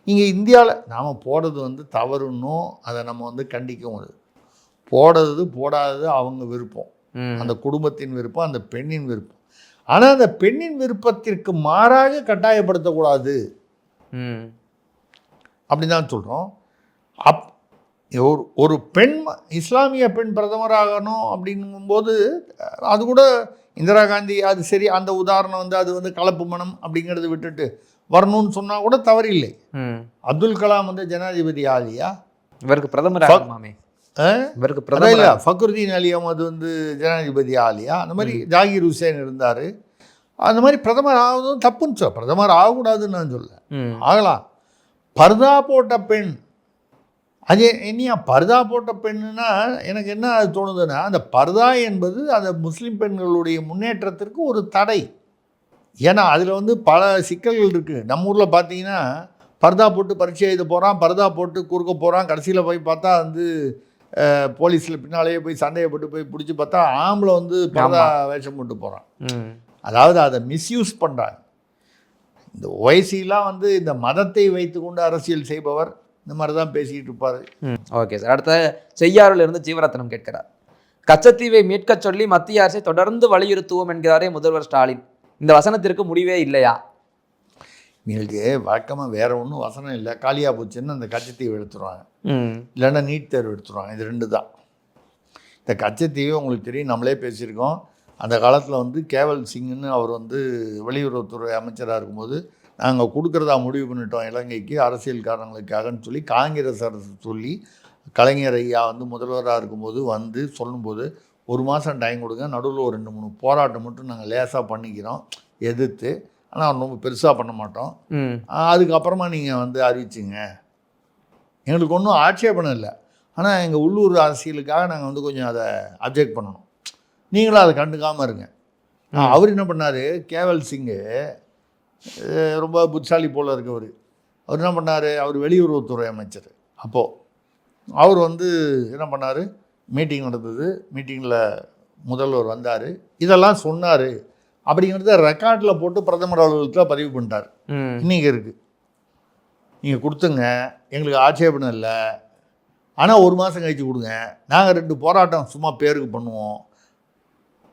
இங்கே இந்தியாவில் நாம் போடுறது வந்து தவறுன்னும் அதை நம்ம வந்து கண்டிக்கவும் இல்லை. போடுறது போடாதது அவங்க விருப்பம், அந்த குடும்பத்தின் விருப்பம், அந்த பெண்ணின் விருப்பம். ஆனால் அந்த பெண்ணின் விருப்பத்திற்கு மாறாக கட்டாயப்படுத்தக்கூடாது அப்படி தான் சொல்கிறோம். ஒரு பெண் இஸ்லாமிய பெண் பிரதமராகணும் அப்படிங்கும்போது அது கூட இந்திரா காந்தி அது சரி, அந்த உதாரணம் வந்து அது வந்து கலப்பு மனம் அப்படிங்கிறத விட்டுட்டு வரணும்னு சொன்னால் கூட தவறில்லை. அப்துல் கலாம் வந்து ஜனாதிபதி ஆலியா, இவருக்கு பிரதமர் இல்லை, ஃபக்ருதீன் அலி அஹமது வந்து ஜனாதிபதி ஆலியா, அந்த மாதிரி ஜாகிர் ஹுசேன் இருந்தார். அந்த மாதிரி பிரதமர் ஆகுதும் தப்புன்னு சொல்ல, பிரதமர் ஆகக்கூடாதுன்னு நான் சொல்ல, ஆகலாம். பர்தா போட்ட பெண், அது என்னையா பர்தா போட்ட பெண்ணுன்னா எனக்கு என்ன அது தோணுதுன்னா, அந்த பர்தா என்பது அந்த முஸ்லீம் பெண்களுடைய முன்னேற்றத்திற்கு ஒரு தடை. ஏன்னா அதில் வந்து பல சிக்கல்கள் இருக்குது. நம்ம ஊரில் பார்த்தீங்கன்னா பர்தா போட்டு பரீட்சை எழுத போகிறான், பர்தா போட்டு குறுக்க போகிறான், கடைசியில் போய் பார்த்தா வந்து போலீஸில் பின்னாலேயே போய் சண்டையை போட்டு போய் பிடிச்சி பார்த்தா ஆம்பளை வந்து பர்தா வேஷம் போட்டு போகிறான். அதாவது அதை மிஸ்யூஸ் பண்ணுறாங்க. இந்த ஓய்சிலாம் வந்து இந்த மதத்தை வைத்து கொண்டு அரசியல் செய்பவர் இந்த மாதிரி தான் பேசிக்கிட்டு இருப்பார். Okay sir. அடுத்த செய்யாறில் இருந்து ஜீவரத்னம் கேட்கிறார், கச்சத்தீவை மீட்க சொல்லி மத்திய அரசை தொடர்ந்து வலியுறுத்துவோம் என்கிறாரே முதல்வர் ஸ்டாலின், இந்த வசனத்திற்கு முடிவே இல்லையா? எங்களுக்கு வழக்கமாக வேற ஒன்றும் வசனம் இல்லை, காலியாக போச்சுன்னு அந்த கச்சத்தீவை எடுத்துருவாங்க, இல்லைன்னா நீட் தேர்வு எடுத்துருவாங்க. இது ரெண்டு தான். இந்த கச்சத்தீவை உங்களுக்கு தெரியும், நம்மளே பேசியிருக்கோம். அந்த காலத்தில் வந்து கேவல் சிங்னு அவர் வந்து வெளியுறவுத்துறை அமைச்சராக இருக்கும்போது நாங்கள் கொடுக்குறதா முடிவு பண்ணிட்டோம் இலங்கைக்கு அரசியல் காரணங்களுக்காகன்னு சொல்லி காங்கிரஸ் அரசு சொல்லி கலைஞர் ஐயா வந்து முதல்வராக இருக்கும்போது வந்து சொல்லும்போது 1 மாதம் டைம் கொடுங்க, நடுவில் ஒரு 2-3 போராட்டம் மட்டும் நாங்கள் லேசாக பண்ணிக்கிறோம் எதிர்த்து, ஆனால் ரொம்ப பெருசாக பண்ண மாட்டோம், அதுக்கப்புறமா நீங்கள் வந்து அறிவிச்சிங்க, எங்களுக்கு ஒன்றும் ஆட்சேபணம் இல்லை, ஆனால் எங்கள் உள்ளூர் அரசியலுக்காக நாங்கள் வந்து கொஞ்சம் அதை அப்ஜெக்ட் பண்ணணும், நீங்களும் அதை கண்டுக்காமல் இருங்க. அவர் என்ன பண்ணார், கேவல் சிங்கு ரொம்ப புத்திசாலி போல் இருக்கவர், அவர் என்ன பண்ணார், அவர் வெளியுறவுத்துறை அமைச்சர். அப்போது அவர் வந்து என்ன பண்ணார், மீட்டிங் நடந்தது, மீட்டிங்கில் முதல்வர் வந்தார், இதெல்லாம் சொன்னார் அப்படிங்கிறத ரெக்கார்டில் போட்டு பிரதமர் அலுவலகத்தில் பதிவு பண்ணிட்டார். இன்றைக்கி இருக்குது, நீங்கள் கொடுத்துங்க, எங்களுக்கு ஆட்சேபணம் இல்லை, ஆனால் 1 மாதம் கழித்து கொடுங்க, நாங்கள் 2 போராட்டம் சும்மா பேருக்கு பண்ணுவோம்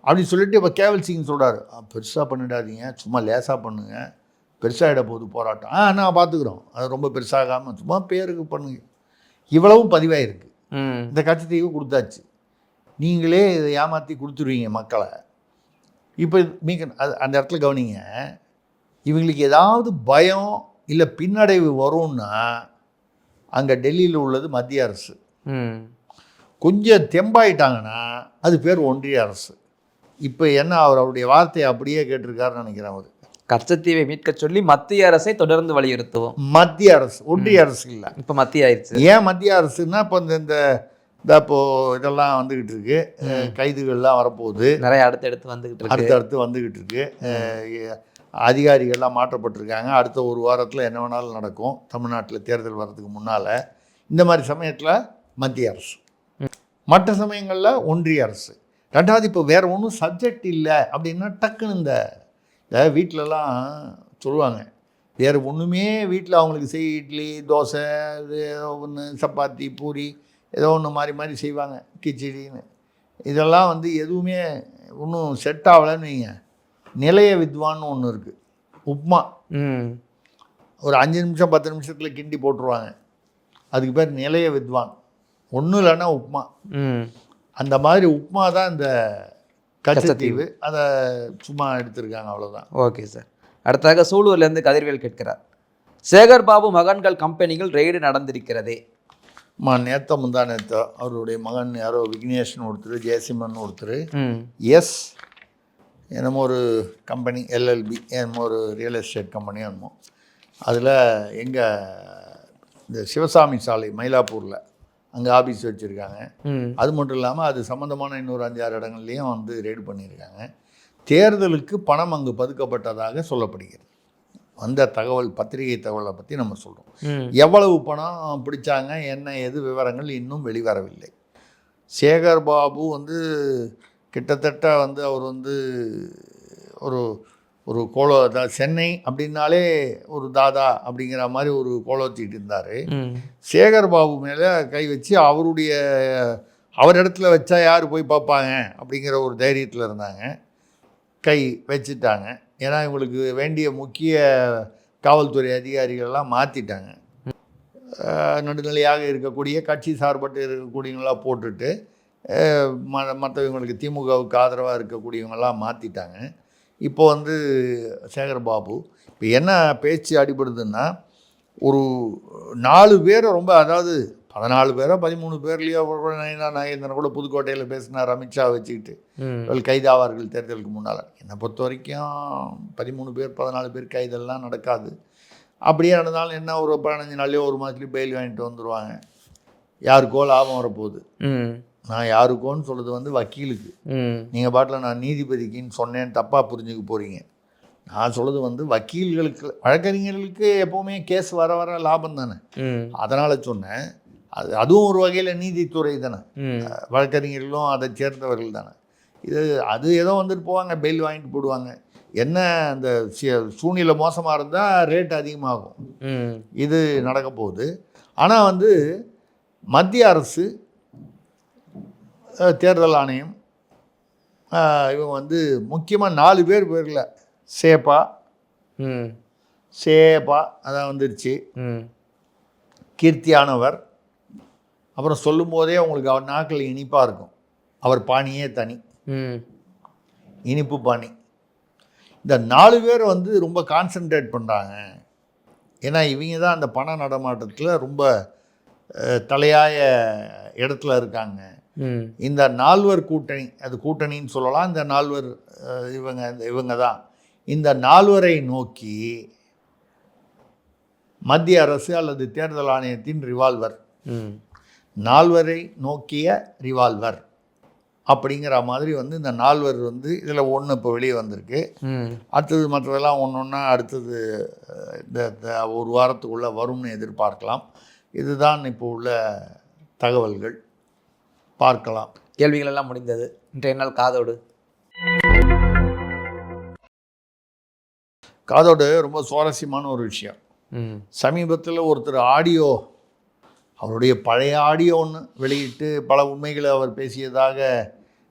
அப்படின்னு சொல்லிட்டு இப்போ கேவல் சிங் சொல்கிறார், பெருசாக பண்ணிடாதீங்க, சும்மா லேசாக பண்ணுங்கள், பெருசாகிட போகுது போராட்டம், நான் பார்த்துக்குறோம், அது ரொம்ப பெருசாகாமல் சும்மா பேருக்கு பண்ணுங்க. இவ்வளவும் பதிவாயிருக்கு. ம். இந்த கச்சத்தீவு கொடுத்தாச்சு, நீங்களே இதை ஏமாற்றி கொடுத்துருவீங்க மக்களை. இப்போ அந்த இடத்துல கவனிங்க, இவங்களுக்கு ஏதாவது பயம் இல்லை பின்னடைவு வரும்னா அங்கே டெல்லியில் உள்ளது மத்திய அரசு. ம். கொஞ்சம் தெம்பாயிட்டாங்கன்னா அது பேர் ஒன்றிய அரசு. இப்போ என்ன அவருடைய வார்த்தையை அப்படியே கேட்டிருக்காருன்னு நினைக்கிறேன். அவர் கச்சத்தீவை மீட்க சொல்லி மத்திய அரசை தொடர்ந்து வலியுறுத்துவோம். மத்திய அரசு, ஒன்றிய அரசு இல்லை. இப்போ மத்திய ஆயிடுச்சு. ஏன் மத்திய அரசுன்னா இப்போ இந்த இப்போ இதெல்லாம் வந்துக்கிட்டு இருக்கு, கைதுகள்லாம் வரப்போகுது, நிறைய அடுத்தடுத்து வந்துக்கிட்டு இருக்கு. அதிகாரிகள்லாம் மாற்றப்பட்டிருக்காங்க. அடுத்த ஒரு வாரத்தில் என்ன வேணாலும் நடக்கும். தமிழ்நாட்டில் தேர்தல் வர்றதுக்கு முன்னால் இந்த மாதிரி சமயத்தில் மத்திய அரசு, மற்ற சமயங்களில் ஒன்றிய அரசு. ரெண்டாவது இப்போ வேறு ஒன்றும் சப்ஜெக்ட் இல்லை அப்படின்னா டக்குன்னு இந்த வீட்டிலலாம் சொல்லுவாங்க, வேறு ஒன்றுமே வீட்டில் அவங்களுக்கு இட்லி தோசை ஏதோ ஒன்று சப்பாத்தி பூரி ஏதோ ஒன்று மாறி செய்வாங்க, கிச்சடின்னு. இதெல்லாம் எதுவுமே ஒன்றும் செட் ஆகலைன்னு வைங்க. நிலைய வித்வான்னு ஒன்று இருக்குது, உப்மா. ஒரு 5 நிமிஷம் 10 நிமிஷத்தில் கிண்டி போட்டுருவாங்க. அதுக்கு பேர் நிலைய வித்வான். ஒன்றும் இல்லைன்னா உப்மா. அந்த மாதிரி உப்மா தான் இந்த கச்சத்தீவு. அதை சும்மா எடுத்திருக்காங்க, அவ்வளோதான். Okay sir. அடுத்ததாக சூலூர்லேருந்து கதிர்வேல் கேட்கிறார், சேகர் பாபு மகன்கள் கம்பெனிகள் ரெய்டு நடந்திருக்கிறதே. நேத்தோ அவருடைய மகன் யாரோ விக்னேஷ்னு ஒருத்தர், ஜெயசிம்மன் ஒருத்தர், எஸ் என்னமோ ஒரு கம்பெனி எல்எல்பி என்னமோ ஒரு ரியல் எஸ்டேட் கம்பெனி என்னமோ, அதில் எங்கள் இந்த சிவசாமி சாலை மயிலாப்பூரில் அங்கே ஆஃபீஸ் வச்சுருக்காங்க. அது மட்டும் இல்லாமல் அது சம்மந்தமான இன்னொரு 5-6 இடங்கள்லேயும் ரெய்டு பண்ணியிருக்காங்க. தேர்தலுக்கு பணம் அங்கு பதுக்கப்பட்டதாக சொல்லப்படுகிறது. வந்த தகவல், பத்திரிகை தகவலை பற்றி நம்ம சொல்கிறோம். எவ்வளவு பணம் பிடிச்சாங்க, என்ன ஏது விவரங்கள் இன்னும் வெளிவரவில்லை. சேகர் பாபு கிட்டத்தட்ட அவர் ஒரு ஒரு கோலோ, சென்னை அப்படின்னாலே ஒரு தாதா அப்படிங்கிற மாதிரி ஒரு கோலோத்திட்டு இருந்தார். சேகர் பாபு மேலே கை வச்சு அவர் இடத்துல வச்சா யார் போய் பார்ப்பாங்க அப்படிங்கிற ஒரு தைரியத்தில் இருந்தாங்க. கை வச்சுட்டாங்க. ஏன்னா இவங்களுக்கு வேண்டிய முக்கிய காவல்துறை அதிகாரிகள்லாம் மாற்றிட்டாங்க. நடுநிலையாக இருக்கக்கூடிய கட்சி சார்பட்டு இருக்கக்கூடியவங்களாம் போட்டுட்டு மற்றவங்களுக்கு திமுகவுக்கு ஆதரவாக இருக்கக்கூடியவங்களாம் மாற்றிட்டாங்க. இப்போ சேகர் பாபு இப்போ என்ன பேச்சு அடிபடுதுன்னா, ஒரு 4 பேரை ரொம்ப, அதாவது 14 பேரோ 13 பேர்லையோ நாகேந்திரன் கூட புதுக்கோட்டையில் பேசினார் அமித்ஷா வச்சுக்கிட்டு, கைதாவார்கள் தேர்தலுக்கு முன்னால். என்னை பொறுத்த வரைக்கும் 13 பேர் 14 பேர் கைதெல்லாம் நடக்காது. அப்படியே நடந்தாலும் என்ன, ஒரு 15 நாள்லேயோ ஒரு மாதத்துலேயும் பெயில் வாங்கிட்டு வந்துடுவாங்க. யாருக்கோ லாபம் வரப்போகுது. நான் யாருக்கோன்னு சொல்கிறது வக்கீலுக்கு. நீங்கள் பாட்டில் நான் நீதிபதிக்குன்னு சொன்னேன்னு தப்பாக புரிஞ்சுக்க போகிறீங்க. நான் சொல்கிறது வக்கீல்களுக்கு, வழக்கறிஞர்களுக்கு எப்போவுமே கேஸ் வர லாபம் தானே, அதனால் சொன்னேன். அதுவும் ஒரு வகையில் நீதித்துறை தானே, வழக்கறிஞர்களும் அதை சேர்ந்தவர்கள் தானே. அது ஏதோ போவாங்க, பெயில் வாங்கிட்டு போடுவாங்க. என்ன அந்த சூழ்நிலை மோசமாக இருந்தால் ரேட் அதிகமாகும். இது நடக்க போகுது. ஆனால் மத்திய அரசு, தேர்தல் ஆணையம், இவங்க முக்கியமாக 4 பேர் பேரில் சேப்பா அதான் வந்துருச்சு, கீர்த்தியானவர். அப்புறம் சொல்லும் போதே உங்களுக்கு அவர் நாக்கில் இனிப்பாக இருக்கும். அவர் பாணியே தனி, இனிப்பு பாணி. இந்த 4 பேர் ரொம்ப கான்சன்ட்ரேட் பண்ணுறாங்க. ஏன்னா இவங்க தான் அந்த பண நடமாட்டத்தில் ரொம்ப தலையாய இடத்துல இருக்காங்க. இந்த 4 கூட்டணி, அது கூட்டணின்னு சொல்லலாம். இந்த 4 இவங்க தான். இந்த 4 நோக்கி மத்திய அரசு அல்லது தேர்தல் ஆணையத்தின் ரிவால்வர், 4 நோக்கிய ரிவால்வர் அப்படிங்கிற மாதிரி இந்த 4 இதில் 1 இப்போ வெளியே வந்திருக்கு. அடுத்தது மற்றதெல்லாம் ஒன்றா அடுத்தது இந்த ஒரு வாரத்துக்குள்ளே வரும்னு எதிர்பார்க்கலாம். இதுதான் இப்போ உள்ள தகவல்கள். பார்க்கலாம். கேள்விகள் எல்லாம் முடிந்தது. இன்றைய நாள் காதோடு ரொம்ப சுவாரஸ்யமான ஒரு விஷயம். சமீபத்தில் ஒருத்தர் ஆடியோ, அவருடைய பழைய ஆடியோ ஒன்று வெளியிட்டு பல உண்மைகளை அவர் பேசியதாக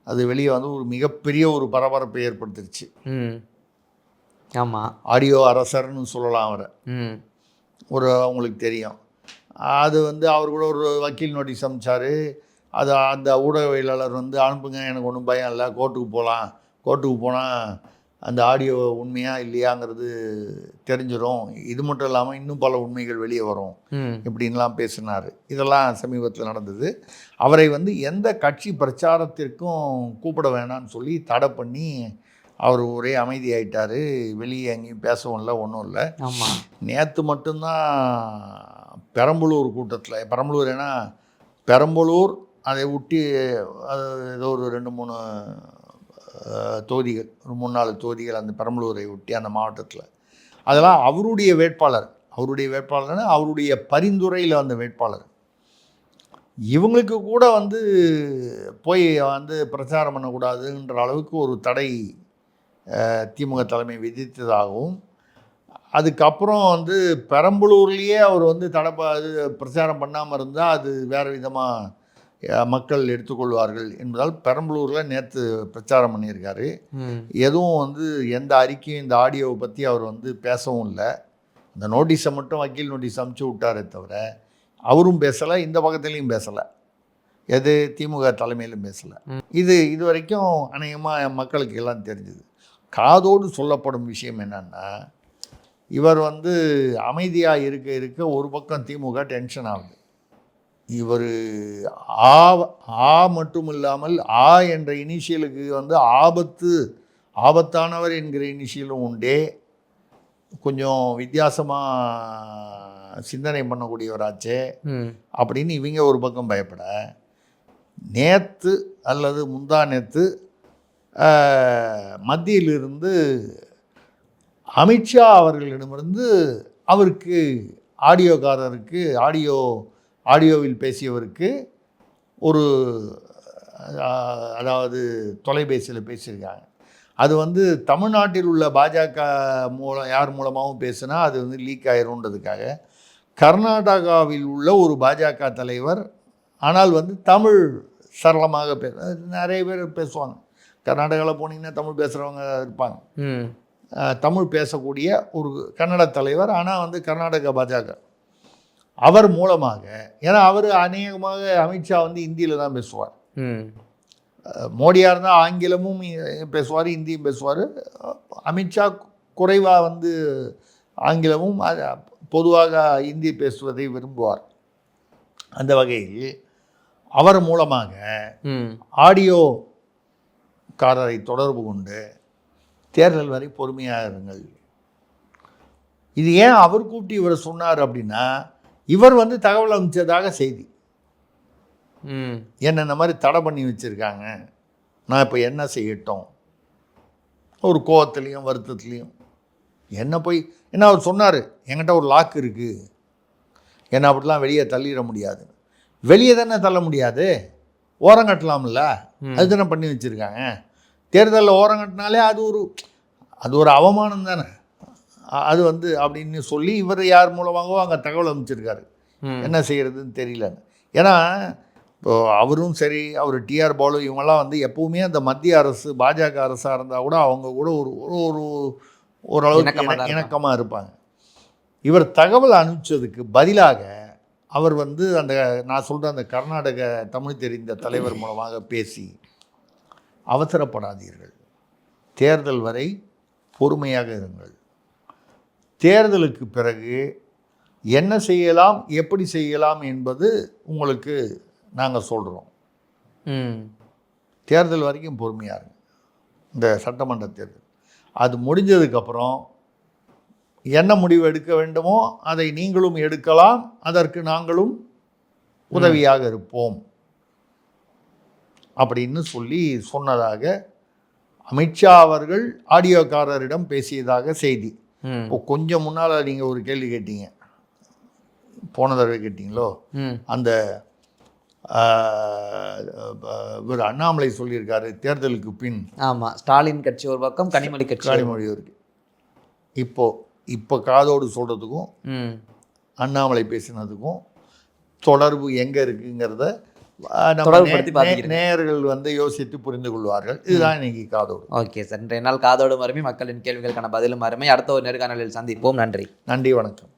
அது வெளியே ஒரு மிகப்பெரிய ஒரு பரபரப்பை ஏற்படுத்திருச்சு. ஆமாம், ஆடியோ அரசர்னு சொல்லலாம் அவரை. அவங்களுக்கு தெரியும். அது வந்து அவர் கூட ஒரு வக்கீல் நோட்டீஸ் அனுப்பிச்சார். அது அந்த ஊடகவியலாளர் வந்து அனுப்புங்க, எனக்கு ஒன்றும் பயம் இல்லை, கோர்ட்டுக்கு போகலாம், கோர்ட்டுக்கு போனால் அந்த ஆடியோ உண்மையா இல்லையாங்கிறது தெரிஞ்சிடும், இது மட்டும் இல்லாமல் இன்னும் பல உண்மைகள் வெளியே வரும் இப்படின்லாம் பேசினார். இதெல்லாம் சமீபத்தில் நடந்தது. அவரை வந்து எந்த கட்சி பிரச்சாரத்திற்கும் கூப்பிட வேணான்னு சொல்லி தடை பண்ணி அவர் ஒரே அமைதியாயிட்டார். வெளியே எங்கேயும் பேசவும் இல்லை, ஒன்றும் இல்லை. நேற்று மட்டும்தான் பெரம்பலூர் கூட்டத்தில், பெரம்பலூர் ஏன்னா பெரம்பலூர் அதை ஒட்டி அது ஏதோ ஒரு 2-3 தொகுதிகள், ஒரு 3-4 தொகுதிகள் அந்த பெரம்பலூரை ஒட்டி அந்த மாவட்டத்தில், அதெல்லாம் அவருடைய வேட்பாளர்னா அவருடைய பரிந்துரையில் வந்த வேட்பாளர். இவங்களுக்கு கூட வந்து போய் வந்து பிரச்சாரம் பண்ணக்கூடாதுன்ற அளவுக்கு ஒரு தடை திமுக தலைமை விதித்ததாகவும், அதுக்கப்புறம் வந்து பெரம்பலூர்லேயே அவர் வந்து பிரச்சாரம் பண்ணாமல் இருந்தால் அது வேறு விதமாக மக்கள் எடுத்துக்கொள்வார்கள் என்பதால் பெரம்பலூரில் நேற்று பிரச்சாரம் பண்ணியிருக்காரு. எதுவும் வந்து எந்த அறிக்கையும் இந்த ஆடியோவை பற்றி அவர் வந்து பேசவும் இல்லை. இந்த நோட்டீஸை மட்டும் வக்கீல் நோட்டீஸ் அனுப்பிச்சி விட்டாரே தவிர அவரும் பேசலை, இந்த பக்கத்துலேயும் பேசலை, எது திமுக தலைமையிலும் பேசலை. இது வரைக்கும் அநேகமாக மக்களுக்கு எல்லாம் தெரிஞ்சுது. காதோடு சொல்லப்படும் விஷயம் என்னன்னா, இவர் வந்து அமைதியாக இருக்க ஒரு பக்கம் திமுக டென்ஷன் ஆகுது. இவர் ஆ மட்டும் இல்லாமல் ஆ என்ற இனிஷியலுக்கு வந்து ஆபத்தானவர் என்கிற இனிஷியலும் உண்டே. கொஞ்சம் வித்தியாசமாக சிந்தனை பண்ணக்கூடியவராச்சே அப்படின்னு இவங்க ஒரு பக்கம் பயப்பட, நேற்று அல்லது முந்தா நேற்று மத்தியிலிருந்து அமித்ஷா அவர்களிடமிருந்து அவருக்கு ஆடியோக்காரருக்கு ஆடியோவில் பேசியவருக்கு ஒரு அதாவது தொலைபேசியில் பேசியிருக்காங்க. அது வந்து தமிழ்நாட்டில் உள்ள பாஜக யார் மூலமாகவும் பேசுனா அது வந்து லீக் ஆயிருன்றதுக்காக கர்நாடகாவில் உள்ள ஒரு பாஜக தலைவர், ஆனால் வந்து தமிழ் சரளமாக நிறைய பேர் பேசுவாங்க. கர்நாடகாவில் போனீங்கன்னா தமிழ் பேசுகிறவங்க இருப்பாங்க. தமிழ் பேசக்கூடிய ஒரு கன்னட தலைவர், ஆனால் வந்து கர்நாடகா பாஜக, அவர் மூலமாக, ஏன்னா அவர் அநேகமாக அமித்ஷா வந்து இந்தியில் தான் பேசுவார். மோடியாக இருந்தால் ஆங்கிலமும் பேசுவார், இந்தியும் பேசுவார். அமித்ஷா குறைவாக வந்து ஆங்கிலமும் பொதுவாக இந்தி பேசுவதை விரும்புவார். அந்த வகையில் அவர் மூலமாக ஆடியோக்காரரை தொடர்பு கொண்டு தேர்தல் வரை பொறுமையாக இருங்கள். இது ஏன் அவர் கூப்பிட்டு இவர் சொன்னார் அப்படின்னா, இவர் வந்து தகவல் அனுப்பிச்சதாக செய்தி. என்ன இந்த மாதிரி தடை பண்ணி வச்சுருக்காங்க, நான் இப்போ என்ன செய்யட்டும், ஒரு கோவத்துலேயும் வருத்தத்துலேயும் என்ன போய் என்ன அவர் சொன்னார், என்கிட்ட ஒரு லாக் இருக்குது, என்ன அப்படிலாம் வெளியே தள்ளிட முடியாது. வெளியே தானே தள்ள முடியாது, ஓரங்கட்டலாம்ல, அது தானே பண்ணி வச்சுருக்காங்க. தேர்தலில் ஓரங்கட்டினாலே அது ஒரு அவமானம் தானே. அது வந்து அப்படின்னு சொல்லி இவர் யார் மூலமாகவோ அங்கே தகவல் அனுப்பிச்சிருக்காரு, என்ன செய்கிறதுன்னு தெரியலன்னு. ஏன்னா இப்போ அவரும் சரி, அவர் டிஆர் பாலு இவங்கெல்லாம் வந்து எப்போவுமே அந்த மத்திய அரசு பாஜக அரசாக இருந்தால் கூட அவங்க கூட ஓரளவுக்கு இணக்கமாக இருப்பாங்க. இவர் தகவல் அனுப்பிச்சதுக்கு பதிலாக அவர் வந்து அந்த நான் சொல்கிற அந்த கர்நாடக தமிழ் தெரிந்த தலைவர் மூலமாக பேசி, அவசரப்படாதீர்கள், தேர்தல் வரை பொறுமையாக இருங்கள், தேர்தலுக்கு பிறகு என்ன செய்யலாம் எப்படி செய்யலாம் என்பது உங்களுக்கு நாங்கள் சொல்கிறோம், தேர்தல் வரைக்கும் பொறுமையாக இருங்க. இந்த சட்டமன்ற தேர்தல் அது முடிஞ்சதுக்கப்புறம் என்ன முடிவு எடுக்க வேண்டுமோ அதை நீங்களும் எடுக்கலாம், அதற்கு நாங்களும் உதவியாக இருப்போம் அப்படின்னு சொல்லி சொன்னதாக அமித்ஷா அவர்கள் ஆடியோக்காரரிடம் பேசியதாக செய்தி. இப்போ கொஞ்சம் முன்னால் நீங்கள் ஒரு கேள்வி கேட்டீங்க, போன தடவை கேட்டீங்களோ, அந்த இவர் அண்ணாமலை சொல்லியிருக்காரு தேர்தலுக்கு பின். ஆமாம், ஸ்டாலின் கட்சி ஒரு பக்கம், கனிமொழி இருக்கு. இப்போ காதோடு சொல்கிறதுக்கும் அண்ணாமலை பேசினதுக்கும் தொடர்பு எங்கே இருக்குங்கிறத நேயர்கள் வந்து யோசித்து புரிந்து கொள்வார்கள். இதுதான் இன்னைக்கு காதோடு. ஓகே சார், இன்றைய நாள் காதோடு மருமை மக்களின் கேள்விகளுக்கான பதிலும் அருமை. அடுத்த ஒரு நேர்காணலில் சந்திப்போம். நன்றி. நன்றி, வணக்கம்.